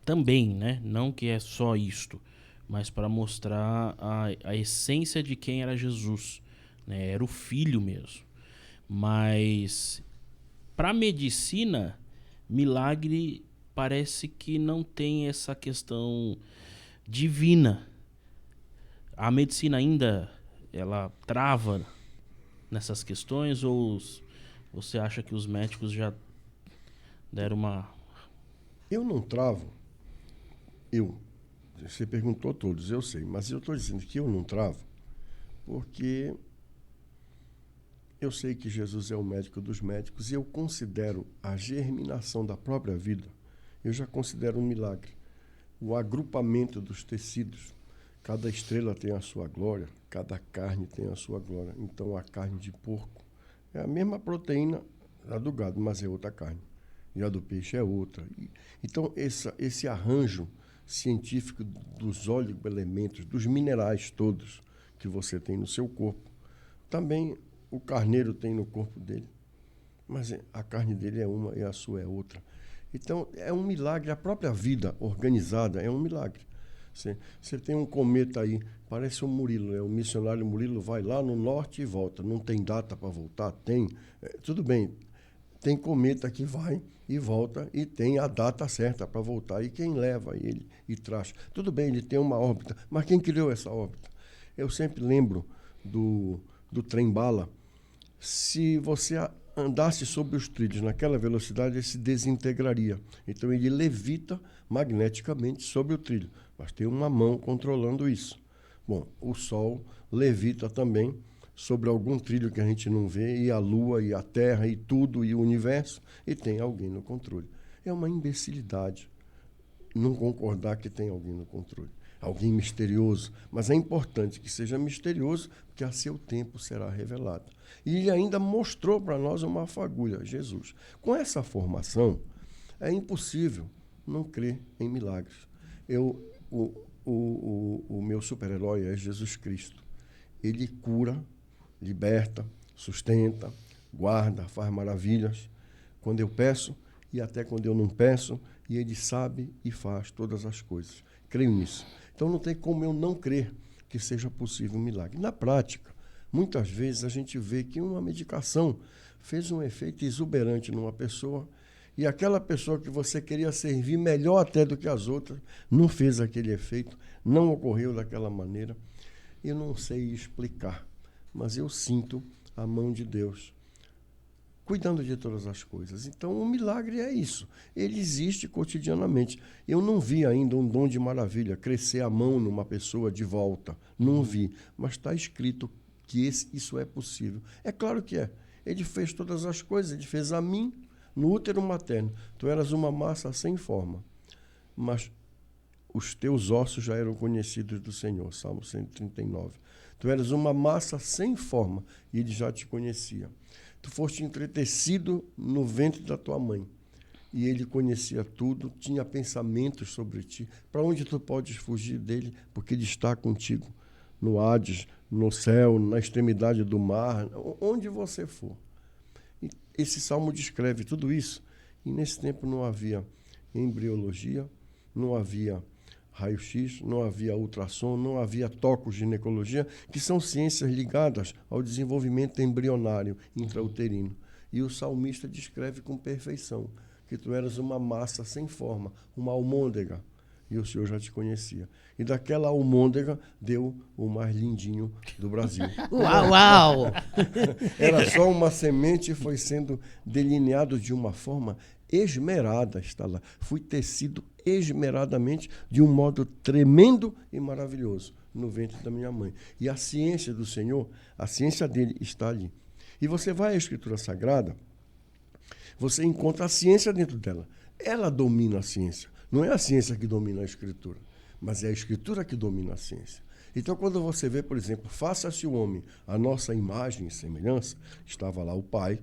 também, né, não que é só isto, mas para mostrar a essência de quem era Jesus. Né, era o filho mesmo. Mas para a medicina, milagre parece que não tem essa questão divina. A medicina ainda ela trava nessas questões, ou você acha que os médicos já deram uma... Eu não travo. Você perguntou todos, eu sei, mas eu estou dizendo que eu não travo porque eu sei que Jesus é o médico dos médicos e eu considero a germinação da própria vida, eu já considero um milagre. O agrupamento dos tecidos, cada estrela tem a sua glória, cada carne tem a sua glória. Então, a carne de porco é a mesma proteína da do gado, mas é outra carne. E a do peixe é outra. Então, esse arranjo científico dos oligoelementos, dos minerais todos que você tem no seu corpo, também o carneiro tem no corpo dele, mas a carne dele é uma e a sua é outra. Então, é um milagre. A própria vida organizada é um milagre. Você tem um cometa aí, parece um Murilo, o missionário Murilo vai lá no norte e volta. Não tem data para voltar? Tem. Tudo bem, tem cometa que vai e volta e tem a data certa para voltar. E quem leva ele e traz? Tudo bem, ele tem uma órbita, mas quem criou essa órbita? Eu sempre lembro do trem-bala. Se você andasse sobre os trilhos naquela velocidade, ele se desintegraria. Então, ele levita magneticamente sobre o trilho, mas tem uma mão controlando isso. Bom, o Sol levita também sobre algum trilho que a gente não vê, e a Lua, e a Terra, e tudo, e o Universo, e tem alguém no controle. É uma imbecilidade não concordar que tem alguém no controle. Alguém misterioso, mas é importante que seja misterioso, porque a seu tempo será revelado. E ele ainda mostrou para nós uma fagulha, Jesus. Com essa formação, é impossível não crer em milagres. O meu super-herói é Jesus Cristo. Ele cura, liberta, sustenta, guarda, faz maravilhas. Quando eu peço e até quando eu não peço, e ele sabe e faz todas as coisas. Creio nisso. Então, não tem como eu não crer que seja possível um milagre. Na prática, muitas vezes a gente vê que uma medicação fez um efeito exuberante numa pessoa e aquela pessoa que você queria servir melhor até do que as outras não fez aquele efeito, não ocorreu daquela maneira. Eu não sei explicar, mas eu sinto a mão de Deus cuidando de todas as coisas. Então, o milagre é isso. Ele existe cotidianamente. Eu não vi ainda um dom de maravilha, crescer a mão numa pessoa de volta. Não vi. Mas está escrito que isso é possível. É claro que é. Ele fez todas as coisas. Ele fez a mim no útero materno. Tu eras uma massa sem forma, mas os teus ossos já eram conhecidos do Senhor. Salmo 139. Tu eras uma massa sem forma e ele já te conhecia. Tu foste entretecido no ventre da tua mãe. E ele conhecia tudo, tinha pensamentos sobre ti. Para onde tu podes fugir dele? Porque ele está contigo. No Hades, no céu, na extremidade do mar, onde você for. E esse salmo descreve tudo isso. E nesse tempo não havia embriologia, não havia raio-x, não havia ultrassom, não havia tocoginecologia, que são ciências ligadas ao desenvolvimento embrionário intrauterino. E o salmista descreve com perfeição que tu eras uma massa sem forma, uma almôndega, e o Senhor já te conhecia. E daquela almôndega deu o mais lindinho do Brasil. Uau, uau! Era só uma semente e foi sendo delineado de uma forma esmerada, está lá. Fui tecido esmeradamente de um modo tremendo e maravilhoso no ventre da minha mãe. E a ciência do Senhor, a ciência dele está ali. E você vai à Escritura Sagrada, você encontra a ciência dentro dela. Ela domina a ciência. Não é a ciência que domina a Escritura, mas é a Escritura que domina a ciência. Então, quando você vê, por exemplo, faça-se o homem a nossa imagem e semelhança, estava lá o Pai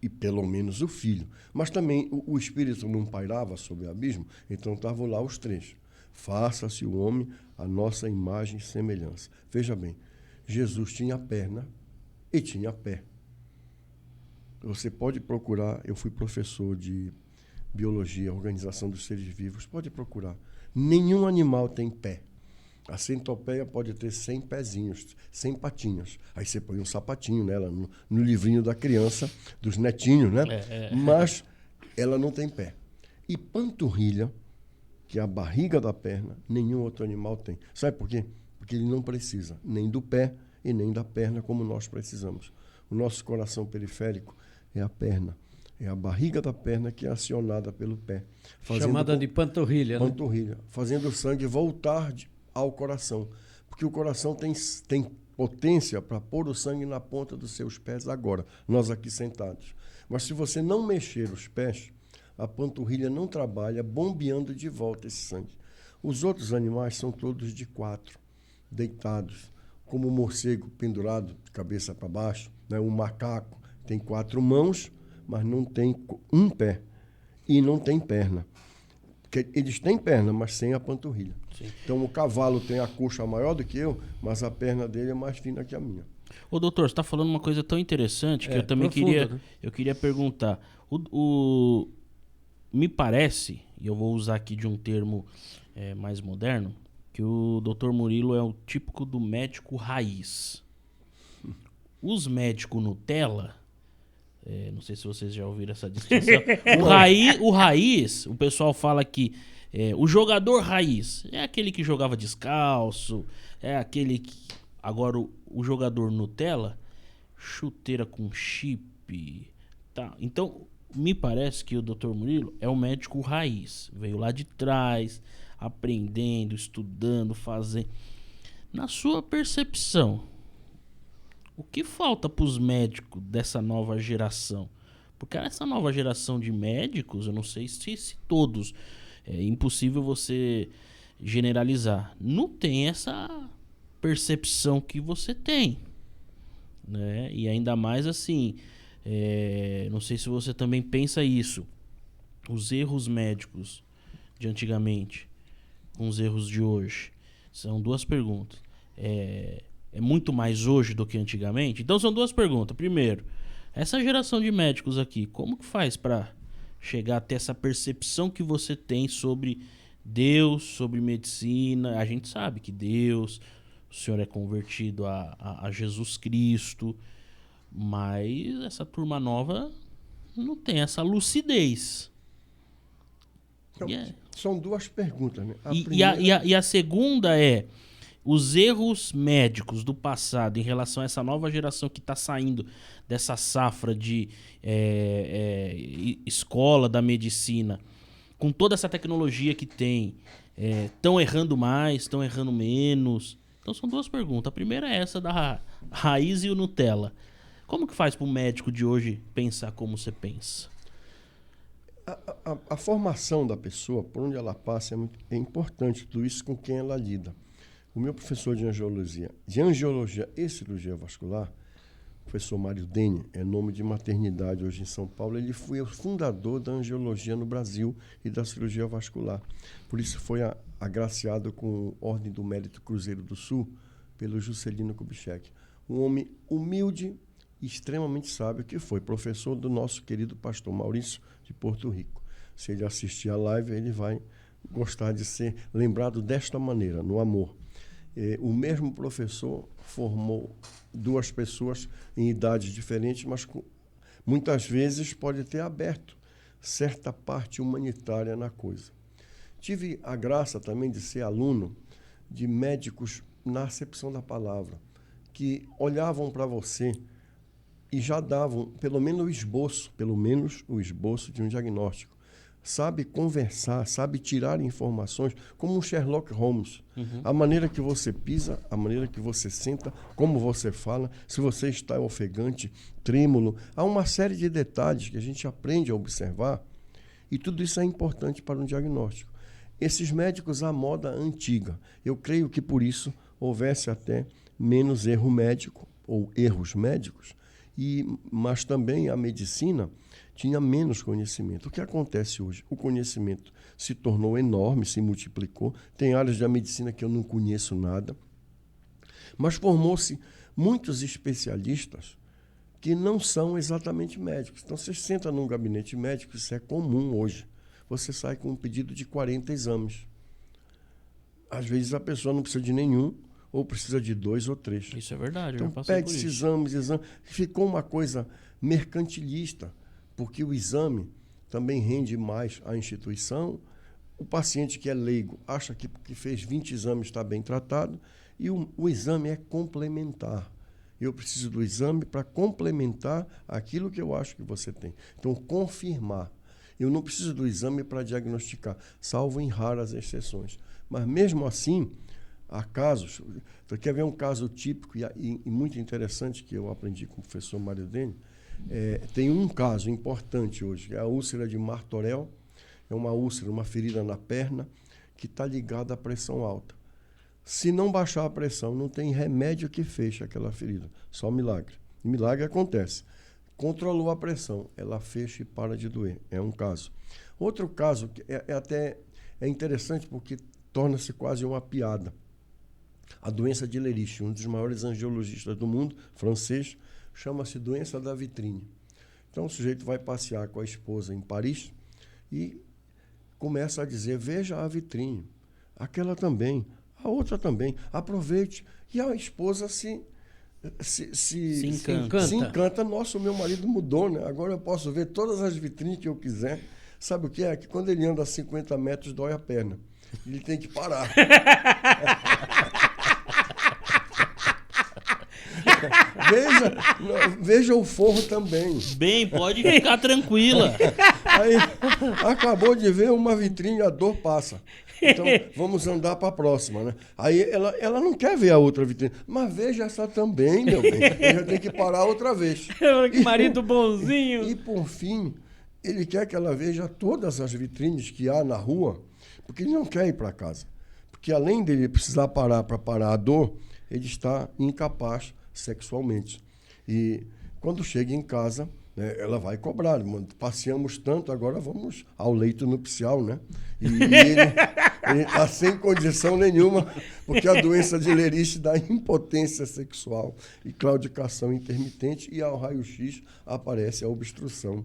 e pelo menos o Filho. Mas também o Espírito não pairava sobre o abismo, então estavam lá os três. Faça-se o homem a nossa imagem e semelhança. Veja bem, Jesus tinha perna e tinha pé. Você pode procurar, eu fui professor de biologia, organização dos seres vivos, pode procurar. Nenhum animal tem pé. A centopeia pode ter 100 pezinhos, 100 patinhas. Aí você põe um sapatinho nela, no livrinho da criança, dos netinhos, né? Mas ela não tem pé. E panturrilha, que é a barriga da perna, nenhum outro animal tem. Sabe por quê? Porque ele não precisa nem do pé e nem da perna como nós precisamos. O nosso coração periférico é a perna. É a barriga da perna que é acionada pelo pé. Chamada de panturrilha, né? Panturrilha, fazendo o sangue voltar ao coração. Porque o coração tem potência para pôr o sangue na ponta dos seus pés agora, nós aqui sentados. Mas se você não mexer os pés, a panturrilha não trabalha bombeando de volta esse sangue. Os outros animais são todos de 4, deitados, como o morcego pendurado de cabeça para baixo, né? O macaco tem 4 mãos, mas não tem um pé e não tem perna. Eles têm perna, mas sem a panturrilha. Sim. Então o cavalo tem a coxa maior do que eu, mas a perna dele é mais fina que a minha. Ô doutor, você está falando uma coisa tão interessante que eu também profundo, queria perguntar. Me parece, e eu vou usar aqui de um termo mais moderno, que o doutor Murilo é o típico do médico raiz. Os médicos Nutella, não sei se vocês já ouviram essa distinção. O raiz, o pessoal fala que o jogador raiz é aquele que jogava descalço, é aquele que... Agora, o jogador Nutella, chuteira com chip, tá? Então, me parece que o Dr. Murilo é o médico raiz. Veio lá de trás, aprendendo, estudando, fazendo. Na sua percepção, o que falta para os médicos dessa nova geração? Porque essa nova geração de médicos, eu não sei se todos, é impossível você generalizar, não tem essa percepção que você tem, né? E ainda mais assim, não sei se você também pensa isso, os erros médicos de antigamente com os erros de hoje, são duas perguntas. É muito mais hoje do que antigamente? Então são duas perguntas. Primeiro, essa geração de médicos aqui, como que faz para chegar até essa percepção que você tem sobre Deus, sobre medicina? A gente sabe que Deus, o senhor é convertido a Jesus Cristo, mas essa turma nova não tem essa lucidez. Então, são duas perguntas, né? E a segunda é, os erros médicos do passado em relação a essa nova geração que está saindo dessa safra de escola da medicina, com toda essa tecnologia que tem, estão errando mais, estão errando menos? Então são duas perguntas. A primeira é essa da raiz e o Nutella. Como que faz para o médico de hoje pensar como você pensa? A formação da pessoa, por onde ela passa, é importante, tudo isso com quem ela lida. O meu professor de angiologia e cirurgia vascular, o professor Mário Dene, é nome de maternidade hoje em São Paulo, ele foi o fundador da angiologia no Brasil e da cirurgia vascular. Por isso foi agraciado com a Ordem do Mérito Cruzeiro do Sul pelo Juscelino Kubitschek. Um homem humilde e extremamente sábio, que foi professor do nosso querido pastor Maurício de Porto Rico. Se ele assistir a live, ele vai gostar de ser lembrado desta maneira, no amor. O mesmo professor formou duas pessoas em idades diferentes, mas muitas vezes pode ter aberto certa parte humanitária na coisa. Tive a graça também de ser aluno de médicos na acepção da palavra, que olhavam para você e já davam pelo menos o esboço de um diagnóstico. Sabe conversar, sabe tirar informações, como um Sherlock Holmes. Uhum. A maneira que você pisa, a maneira que você senta, como você fala, se você está ofegante, trêmulo. Há uma série de detalhes que a gente aprende a observar e tudo isso é importante para um diagnóstico. Esses médicos à moda antiga, eu creio que por isso houvesse até menos erro médico ou erros médicos, mas também a medicina tinha menos conhecimento. O que acontece hoje? O conhecimento se tornou enorme, se multiplicou. Tem áreas da medicina que eu não conheço nada. Mas formou-se muitos especialistas que não são exatamente médicos. Então, você senta num gabinete médico, isso é comum hoje. Você sai com um pedido de 40 exames. Às vezes a pessoa não precisa de nenhum, ou precisa de 2 ou 3. Isso é verdade. Então, pede esses exames. Ficou uma coisa mercantilista, porque o exame também rende mais à instituição. O paciente que é leigo acha que porque fez 20 exames está bem tratado, e o exame é complementar. Eu preciso do exame para complementar aquilo que eu acho que você tem. Então, confirmar. Eu não preciso do exame para diagnosticar, salvo em raras exceções. Mas, mesmo assim, há casos. Você quer ver um caso típico e muito interessante que eu aprendi com o professor Mário Dene? Tem um caso importante hoje, que é a úlcera de Martorell. É uma úlcera, uma ferida na perna, que está ligada à pressão alta. Se não baixar a pressão, não tem remédio que feche aquela ferida. Só milagre. E milagre acontece. Controlou a pressão, ela fecha e para de doer. É um caso. Outro caso, que é interessante porque torna-se quase uma piada. A doença de Lerich, um dos maiores angiologistas do mundo, francês, chama-se doença da vitrine. Então o sujeito vai passear com a esposa em Paris e começa a dizer, veja a vitrine, aquela também, a outra também, aproveite. E a esposa se encanta. Nossa, o meu marido mudou, né? Agora eu posso ver todas as vitrines que eu quiser. Sabe o que é? Que quando ele anda a 50 metros, dói a perna. Ele tem que parar. Veja o forro também. Bem, pode ficar tranquila. Aí, acabou de ver uma vitrine, a dor passa. Então, vamos andar para a próxima, né? Aí ela não quer ver a outra vitrine. Mas veja essa também, meu bem. Ele já tem que parar outra vez. Que marido bonzinho. E, por fim, ele quer que ela veja todas as vitrines que há na rua, porque ele não quer ir para casa. Porque, além dele precisar parar para parar a dor, ele está incapaz sexualmente. E, quando chega em casa, né, ela vai cobrar. Passeamos tanto, agora vamos ao leito nupcial, né? E ele está sem condição nenhuma, porque a doença de Lerich dá impotência sexual e claudicação intermitente, e ao raio-x aparece a obstrução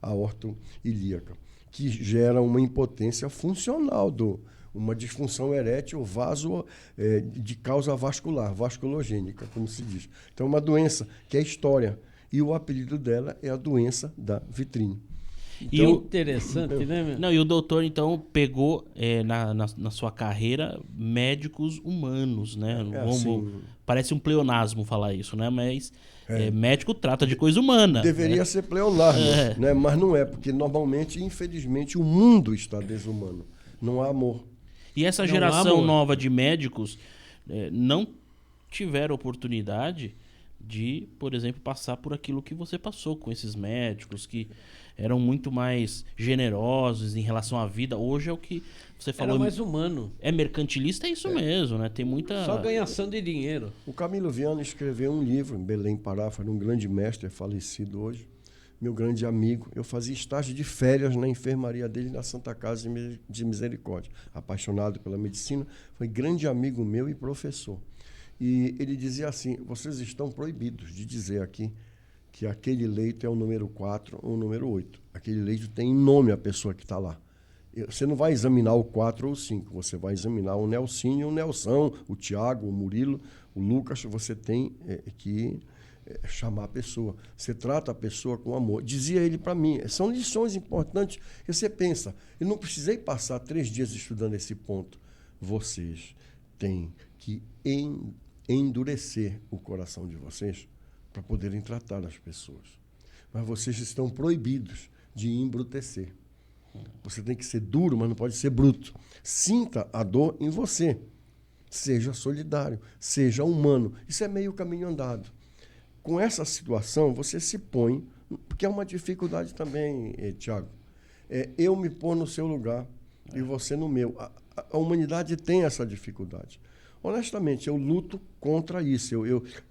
aortoilíaca, que gera uma impotência funcional, uma disfunção erétil de causa vascular, vasculogênica, como se diz. Então, uma doença que é história, e o apelido dela é a doença da vitrine. E o, Interessante, né, meu? não, e o doutor, então, pegou na sua carreira médicos humanos, né? assim. Parece um pleonasmo falar isso, né? Mas médico trata de coisa humana. Deveria né? ser pleonasmo, É. né? Mas não é, porque normalmente, infelizmente, o mundo está desumano. Não há amor. E essa Não, geração amor. nova de médicos não tiveram oportunidade de, por exemplo, passar por aquilo que você passou com esses médicos que eram muito mais generosos em relação à vida. Hoje é o que você falou. Era mais humano. É mercantilista, é isso mesmo, né? Tem muita. Só ganhação de dinheiro. O Camilo Viana escreveu um livro em Belém, Pará, foi um grande mestre, é falecido hoje, meu grande amigo. Eu fazia estágio de férias na enfermaria dele na Santa Casa de Misericórdia. Apaixonado pela medicina, foi grande amigo meu e professor. E ele dizia assim: vocês estão proibidos de dizer aqui que aquele leito é o número 4 ou o número 8. Aquele leito tem nome a pessoa que está lá. Você não vai examinar o 4 ou o 5, você vai examinar o Nelsinho, o Nelson, o Tiago, o Murilo, o Lucas. Você tem que chamar a pessoa. Você trata a pessoa com amor. Dizia ele para mim. São lições importantes que você pensa. Eu não precisei passar 3 dias estudando esse ponto. Vocês têm que endurecer o coração de vocês para poderem tratar as pessoas. Mas vocês estão proibidos de embrutecer. Você tem que ser duro, mas não pode ser bruto. Sinta a dor em você. Seja solidário, seja humano. Isso é meio caminho andado. Com essa situação, você se põe, porque é uma dificuldade também, Tiago. Eu me pôr no seu lugar e você no meu. A humanidade tem essa dificuldade. Honestamente, eu luto contra isso.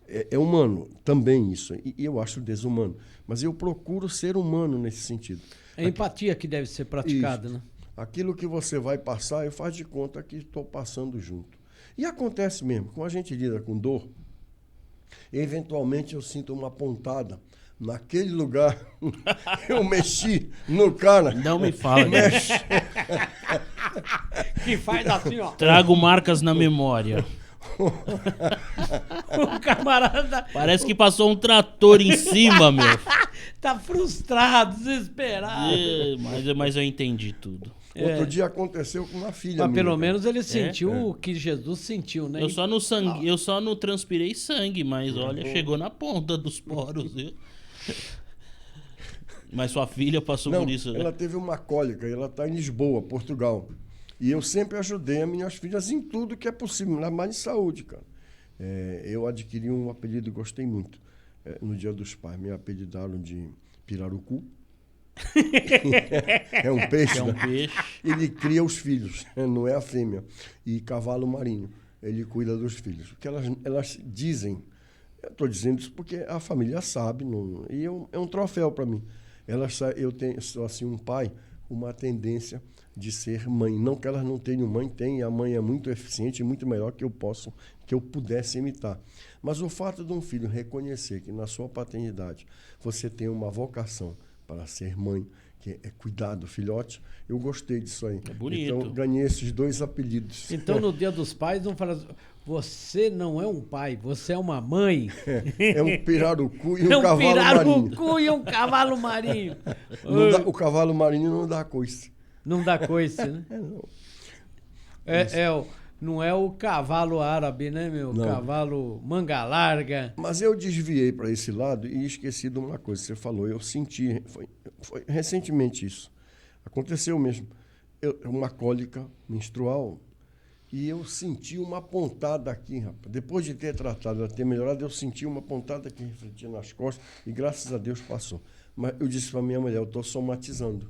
É humano também isso, e eu acho desumano. Mas eu procuro ser humano nesse sentido. É a empatia que deve ser praticada, Isso. né? Aquilo que você vai passar, eu faço de conta que estou passando junto. E acontece mesmo, como a gente lida com dor, eventualmente eu sinto uma pontada naquele lugar. Eu mexi no cara. Não me fala disso. Que faz assim, ó. Trago marcas na memória. O camarada Parece que passou um trator em cima, meu. tá frustrado, desesperado. Mas eu entendi tudo. Outro dia aconteceu com uma filha Mas minha. pelo menos ele sentiu o que Jesus sentiu, né? Eu só não transpirei sangue, mas olha, chegou na ponta dos poros, viu? Mas sua filha passou Não, por isso, né? ela teve uma cólica, ela está em Lisboa, Portugal. E eu sempre ajudei as minhas filhas em tudo que é possível, na mais de saúde, cara. Eu adquiri um apelido e gostei muito. No Dia dos Pais, me apelidaram de pirarucu. É um peixe, É um né? peixe. Ele cria os filhos, não é a fêmea. E cavalo marinho, ele cuida dos filhos. Porque elas dizem, eu estou dizendo isso porque a família sabe, e é um troféu para mim. Eu sou assim, um pai, uma tendência de ser mãe. Não que elas não tenham mãe, tem, a mãe é muito eficiente e muito melhor que eu pudesse imitar. Mas o fato de um filho reconhecer que na sua paternidade você tem uma vocação para ser mãe, que é cuidar do filhote, eu gostei disso aí. É bonito. Então, ganhei esses 2 apelidos. Então, no Dia dos Pais, não fala assim, você não é um pai, você é uma mãe. É um pirarucu e um É um cavalo marinho. pirarucu e um cavalo marinho. O cavalo marinho não dá coice. Não dá coice, né? Não é o cavalo árabe, né, meu? Não. Cavalo manga larga. Mas eu desviei para esse lado e esqueci de uma coisa. Você falou, eu senti, foi recentemente isso. Aconteceu mesmo. Uma cólica menstrual e eu senti uma pontada aqui, rapaz. Depois de ter tratado, ela ter melhorado, eu senti uma pontada que refletia nas costas e graças a Deus passou. Mas eu disse para minha mulher, eu estou somatizando.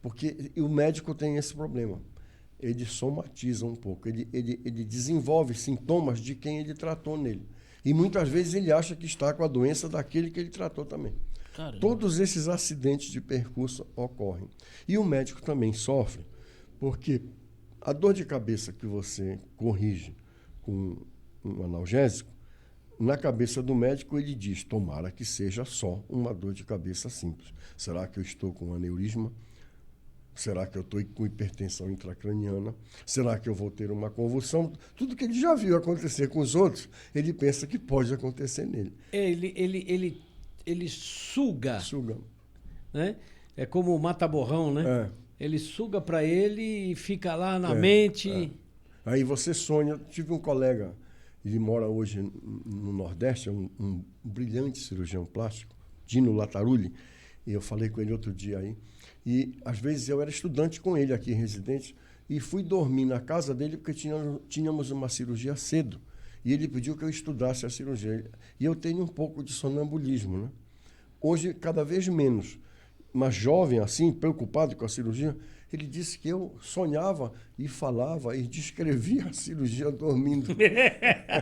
Porque o médico tem esse problema. Ele somatiza um pouco, ele desenvolve sintomas de quem ele tratou nele. E muitas vezes ele acha que está com a doença daquele que ele tratou também. Caramba. Todos esses acidentes de percurso ocorrem. E o médico também sofre, porque a dor de cabeça que você corrige com um analgésico, na cabeça do médico ele diz, tomara que seja só uma dor de cabeça simples. Será que eu estou com um aneurisma? Será que eu estou com hipertensão intracraniana? Será que eu vou ter uma convulsão? Tudo que ele já viu acontecer com os outros, ele pensa que pode acontecer nele. Ele suga, Suga. né? É como o mata-borrão, né? É. Ele suga para ele e fica lá na mente. Aí você sonha. Tive um colega, ele mora hoje no Nordeste, é um brilhante cirurgião plástico, Dino Latarulli, e eu falei com ele outro dia aí. E às vezes eu era estudante com ele aqui, residente, e fui dormir na casa dele porque tínhamos uma cirurgia cedo. E ele pediu que eu estudasse a cirurgia. E eu tenho um pouco de sonambulismo, né? Hoje, cada vez menos. Mas jovem, assim, preocupado com a cirurgia, ele disse que eu sonhava e falava e descrevia a cirurgia dormindo.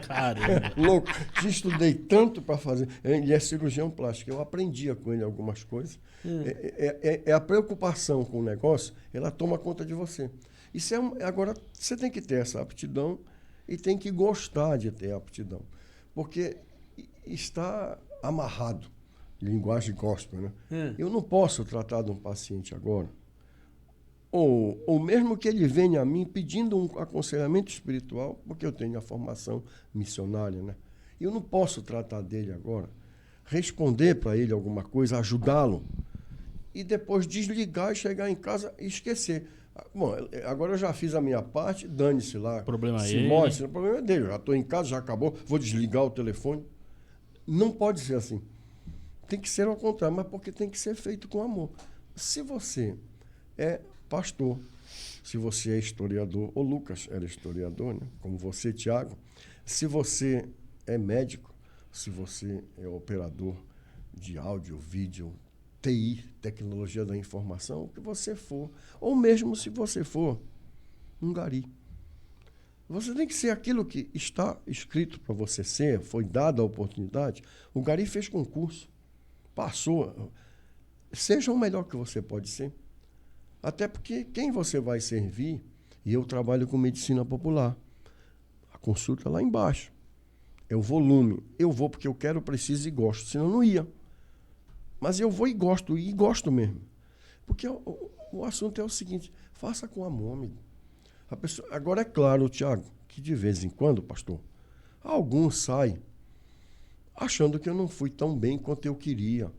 Caramba. Louco. Estudei tanto para fazer. Ele é cirurgião plástico. Eu aprendia com ele algumas coisas. É a preocupação com o negócio, ela toma conta de você. Isso agora, você tem que ter essa aptidão e tem que gostar de ter aptidão. Porque está amarrado. Linguagem gospel, né? Eu não posso tratar de um paciente agora, ou mesmo que ele venha a mim pedindo um aconselhamento espiritual, porque eu tenho a formação missionária, né? Eu não posso tratar dele agora, responder para ele alguma coisa, ajudá-lo, e depois desligar e chegar em casa e esquecer. Bom, agora eu já fiz a minha parte, dane-se lá. O problema é se ele. morre, o problema é dele. Eu já estou em casa, já acabou, vou desligar o telefone. Não pode ser assim. Tem que ser ao contrário, mas porque tem que ser feito com amor. Se você é pastor, se você é historiador, o Lucas era historiador, né? Como você, Tiago, se você é médico, se você é operador de áudio, vídeo, TI, tecnologia da informação, o que você for, ou mesmo se você for um gari. Você tem que ser aquilo que está escrito para você ser, foi dada a oportunidade. O gari fez concurso. Passou. Seja o melhor que você pode ser. Até porque quem você vai servir, e eu trabalho com medicina popular, a consulta lá embaixo, é o volume. Eu vou porque eu quero, preciso e gosto, senão eu não ia. Mas eu vou e gosto mesmo. Porque o assunto é o seguinte, faça com amor, amigo. Agora é claro, Tiago, que de vez em quando, pastor, alguns saem achando que eu não fui tão bem quanto eu queria.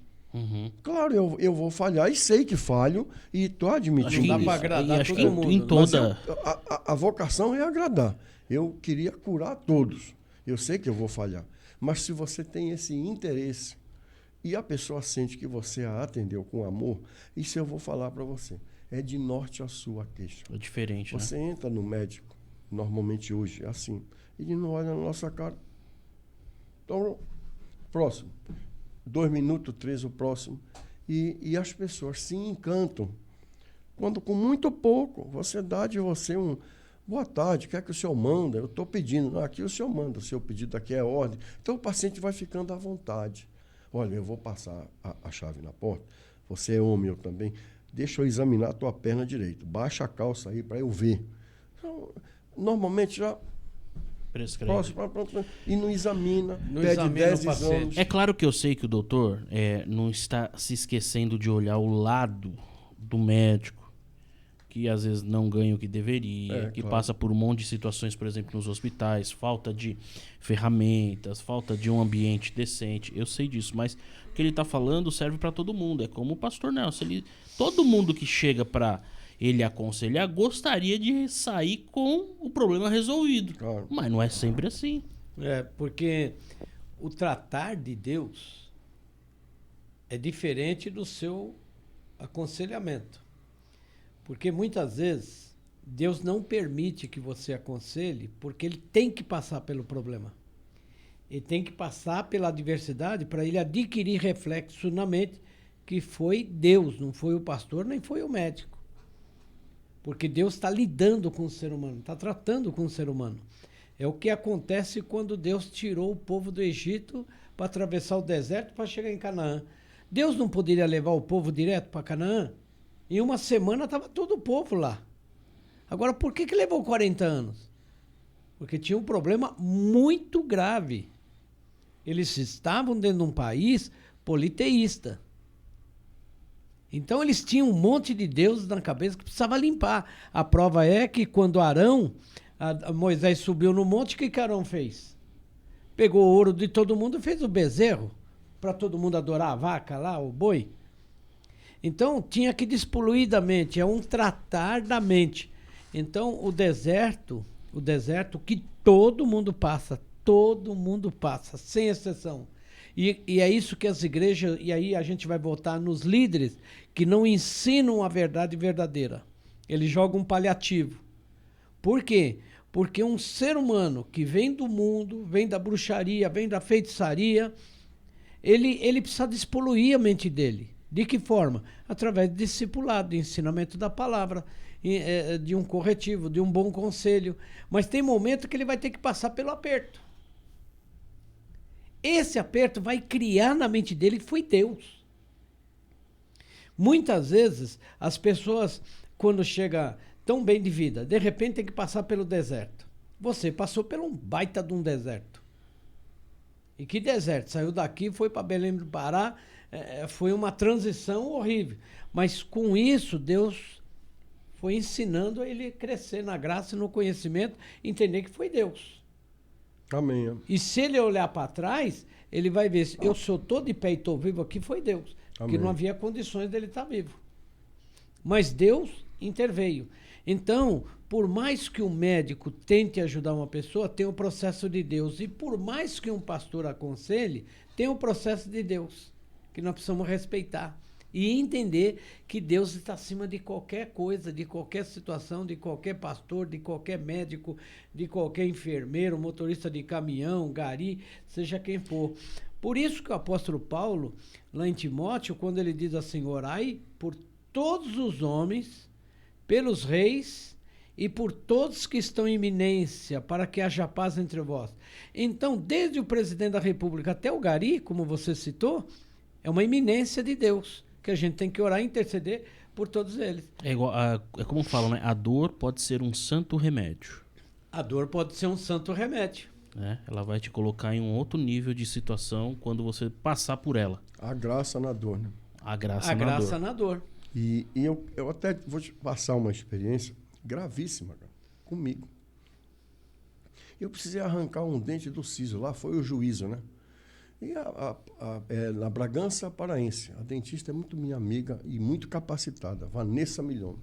Claro, eu vou falhar e sei que falho e estou admitindo Não dá isso. para agradar acho todo que mundo. em toda... A vocação é agradar. Eu queria curar todos. Eu sei que eu vou falhar. Mas se você tem esse interesse e a pessoa sente que você a atendeu com amor, isso eu vou falar para você. É de norte a sul a queixa. É diferente, né? Você entra no médico, normalmente hoje é assim, ele não olha na nossa cara. Então, próximo. 2 minutos, 3 o próximo. E as pessoas se encantam. Quando com muito pouco, você dá de você um boa tarde, o que é que o senhor manda? Eu estou pedindo. Não, aqui o senhor manda, o seu pedido aqui é ordem. Então o paciente vai ficando à vontade. Olha, eu vou passar a chave na porta. Você é homem, eu também. Deixa eu examinar a tua perna direita. Baixa a calça aí para eu ver. Então, normalmente já... Prescreve. Próximo, e não examina, Não pede examina 10 o paciente. exames. É claro que eu sei que o doutor não está se esquecendo de olhar o lado do médico, que às vezes não ganha o que deveria, que claro. passa por um monte de situações, por exemplo, nos hospitais, falta de ferramentas, falta de um ambiente decente. Eu sei disso, mas o que ele está falando serve para todo mundo. É como o pastor Nelson. Todo mundo que chega para ele aconselhar gostaria de sair com o problema resolvido. Claro. Mas não é sempre assim. Porque o tratar de Deus é diferente do seu aconselhamento. Porque muitas vezes Deus não permite que você aconselhe porque ele tem que passar pelo problema. Ele tem que passar pela adversidade para ele adquirir reflexo na mente que foi Deus, não foi o pastor, nem foi o médico. Porque Deus está lidando com o ser humano, está tratando com o ser humano. É o que acontece quando Deus tirou o povo do Egito para atravessar o deserto para chegar em Canaã. Deus não poderia levar o povo direto para Canaã? Em uma semana estava todo o povo lá. Agora, por que levou 40 anos? Porque tinha um problema muito grave. Eles estavam dentro de um país politeísta. Então eles tinham um monte de deuses na cabeça que precisava limpar. A prova é que quando Moisés subiu no monte, o que Arão fez? Pegou o ouro de todo mundo e fez o bezerro para todo mundo adorar a vaca lá, o boi. Então, tinha que despoluir da mente, é um tratar da mente. Então, o deserto que todo mundo passa, sem exceção. E é isso que as igrejas, e aí a gente vai voltar nos líderes, que não ensinam a verdade verdadeira. Eles jogam um paliativo. Por quê? Porque um ser humano que vem do mundo, vem da bruxaria, vem da feitiçaria, ele precisa despoluir a mente dele. De que forma? Através de discipulado, de ensinamento da palavra, de um corretivo, de um bom conselho. Mas tem momento que ele vai ter que passar pelo aperto. Esse aperto vai criar na mente dele que foi Deus. Muitas vezes, as pessoas, quando chegam tão bem de vida, de repente tem que passar pelo deserto. Você passou por um baita de um deserto. E que deserto? Saiu daqui, foi para Belém do Pará, foi uma transição horrível. Mas com isso, Deus foi ensinando a ele crescer na graça e no conhecimento, entender que foi Deus. Amém. E se ele olhar para trás, ele vai ver, eu sou todo de pé e estou vivo aqui, foi Deus. Amém. Porque não havia condições dele estar vivo. Mas Deus interveio. Então, por mais que um médico tente ajudar uma pessoa, tem o processo de Deus. E por mais que um pastor aconselhe, tem o processo de Deus, que nós precisamos respeitar. E entender que Deus está acima de qualquer coisa, de qualquer situação, de qualquer pastor, de qualquer médico, de qualquer enfermeiro, motorista de caminhão, gari, seja quem for. Por isso que o apóstolo Paulo, lá em Timóteo, quando ele diz assim, orai por todos os homens, pelos reis e por todos que estão em iminência, para que haja paz entre vós. Então, desde o presidente da República até o gari, como você citou, é uma iminência de Deus, que a gente tem que orar e interceder por todos eles. É como falam, né? A dor pode ser um santo remédio. A dor pode ser um santo remédio. Né? Ela vai te colocar em um outro nível de situação quando você passar por ela. A graça na dor, né? A graça na dor. E eu até vou te passar uma experiência gravíssima, cara, comigo. Eu precisei arrancar um dente do siso, lá foi o juízo, né? E na Bragança Paraense, a dentista é muito minha amiga e muito capacitada, Vanessa Milhão.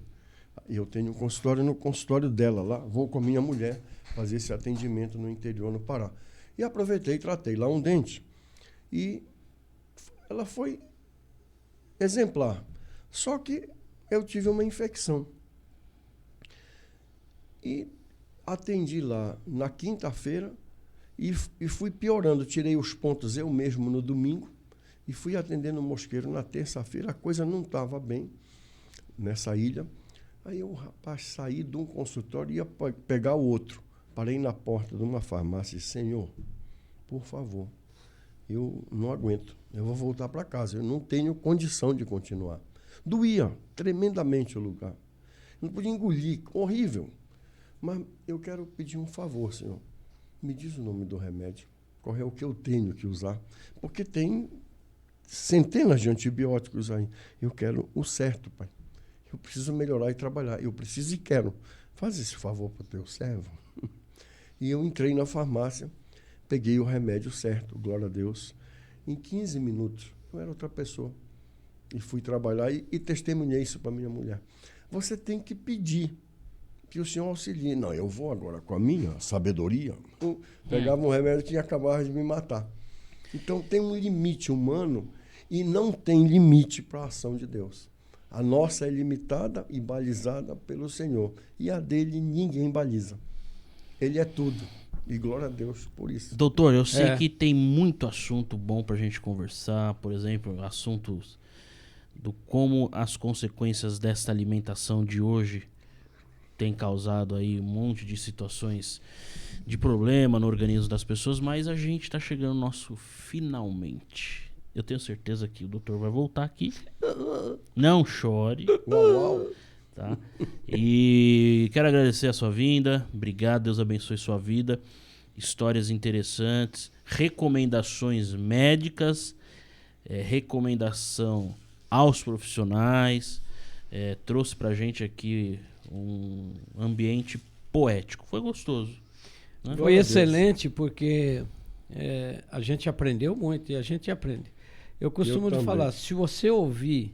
Eu tenho um consultório no consultório dela lá, vou com a minha mulher fazer esse atendimento no interior, no Pará. E aproveitei e tratei lá um dente. E ela foi exemplar. Só que eu tive uma infecção. E atendi lá na quinta-feira, e fui piorando, tirei os pontos eu mesmo no domingo e fui atendendo o mosqueiro na terça-feira. A coisa não estava bem nessa ilha. Aí eu, rapaz, saí de um consultório e ia pegar o outro. Parei na porta de uma farmácia e disse, Senhor, por favor, eu não aguento, eu vou voltar para casa, eu não tenho condição de continuar. Doía tremendamente o lugar. Não podia engolir, horrível. Mas eu quero pedir um favor, Senhor. Me diz o nome do remédio, qual é o que eu tenho que usar, porque tem centenas de antibióticos aí. Eu quero o certo, Pai. Eu preciso melhorar e trabalhar. Eu preciso e quero. Faz esse favor para o teu servo. E eu entrei na farmácia, peguei o remédio certo, glória a Deus. Em 15 minutos, eu era outra pessoa. E fui trabalhar e testemunhei isso para minha mulher. Você tem que pedir que o Senhor auxilie. Não, eu vou agora com a minha sabedoria. Eu pegava um remédio que acabava de me matar. Então tem um limite humano e não tem limite para a ação de Deus. A nossa é limitada e balizada pelo Senhor. E a dele ninguém baliza. Ele é tudo. E glória a Deus por isso. Doutor, eu sei que tem muito assunto bom para a gente conversar. Por exemplo, assuntos do como as consequências desta alimentação de hoje tem causado aí um monte de situações de problema no organismo das pessoas, mas a gente está chegando no nosso finalmente. Eu tenho certeza que o doutor vai voltar aqui. Não chore. Uau. Tá? E quero agradecer a sua vinda. Obrigado, Deus abençoe sua vida. Histórias interessantes, recomendações médicas, recomendação aos profissionais. Trouxe pra gente aqui um ambiente poético. Foi gostoso. Né? Foi excelente, porque a gente aprendeu muito e a gente aprende. Eu costumo falar, se você ouvir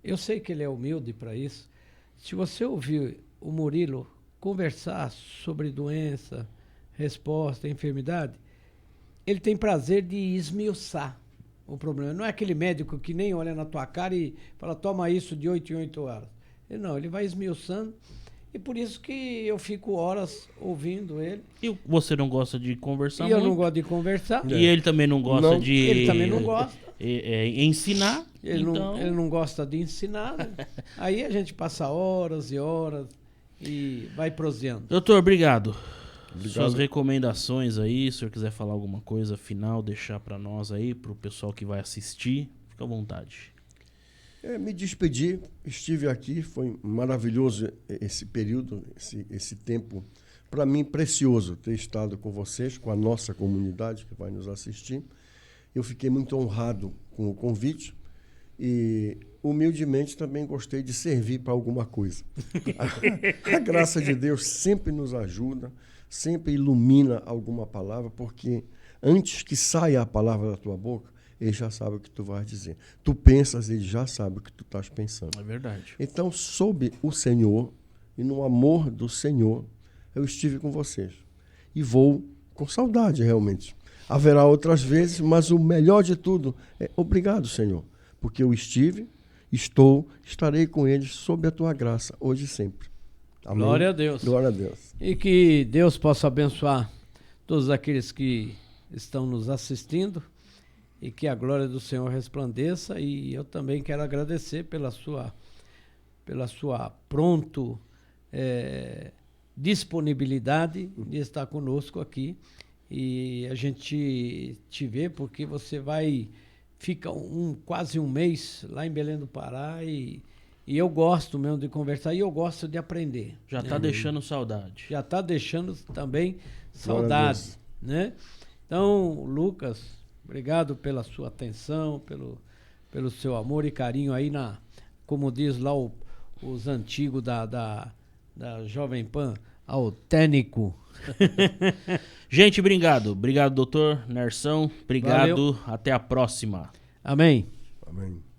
eu sei que ele é humilde para isso. Se você ouvir o Murilo conversar sobre doença, resposta, enfermidade, ele tem prazer de esmiuçar o problema. Não é aquele médico que nem olha na tua cara e fala, toma isso de 8 em 8 horas. Não, ele vai esmiuçando. E por isso que eu fico horas ouvindo ele. E você não gosta de conversar E muito? eu não gosto de conversar. E ele também não gosta de... Ele também não gosta. Ensinar. Ele, então... ele não gosta de ensinar. Né? Aí a gente passa horas e horas e vai proseando. Doutor, obrigado. Obrigado. Suas recomendações aí, se o senhor quiser falar alguma coisa final, deixar para nós aí, para o pessoal que vai assistir, fica à vontade. Me despedi, estive aqui, foi maravilhoso esse período, esse tempo, para mim precioso ter estado com vocês, com a nossa comunidade que vai nos assistir. Eu fiquei muito honrado com o convite e humildemente também gostei de servir para alguma coisa. A graça de Deus sempre nos ajuda, sempre ilumina alguma palavra, porque antes que saia a palavra da tua boca, ele já sabe o que tu vais dizer. Tu pensas, ele já sabe o que tu estás pensando. É verdade. Então, sob o Senhor e no amor do Senhor, eu estive com vocês. E vou com saudade, realmente. Haverá outras vezes, mas o melhor de tudo é obrigado, Senhor, porque eu estarei com eles sob a tua graça, hoje e sempre. Amém? Glória a Deus. Glória a Deus. E que Deus possa abençoar todos aqueles que estão nos assistindo e que a glória do Senhor resplandeça. E eu também quero agradecer pela sua disponibilidade de estar conosco aqui. E a gente te vê porque você fica quase um mês lá em Belém do Pará e eu gosto mesmo de conversar e eu gosto de aprender. Já está deixando saudade. Já está deixando também saudade, né? Então, Lucas, obrigado pela sua atenção, pelo seu amor e carinho aí como diz lá os antigos da Jovem Pan, ao técnico. Gente, obrigado. Obrigado, doutor Nerção. Obrigado. Valeu. Até a próxima. Amém. Amém.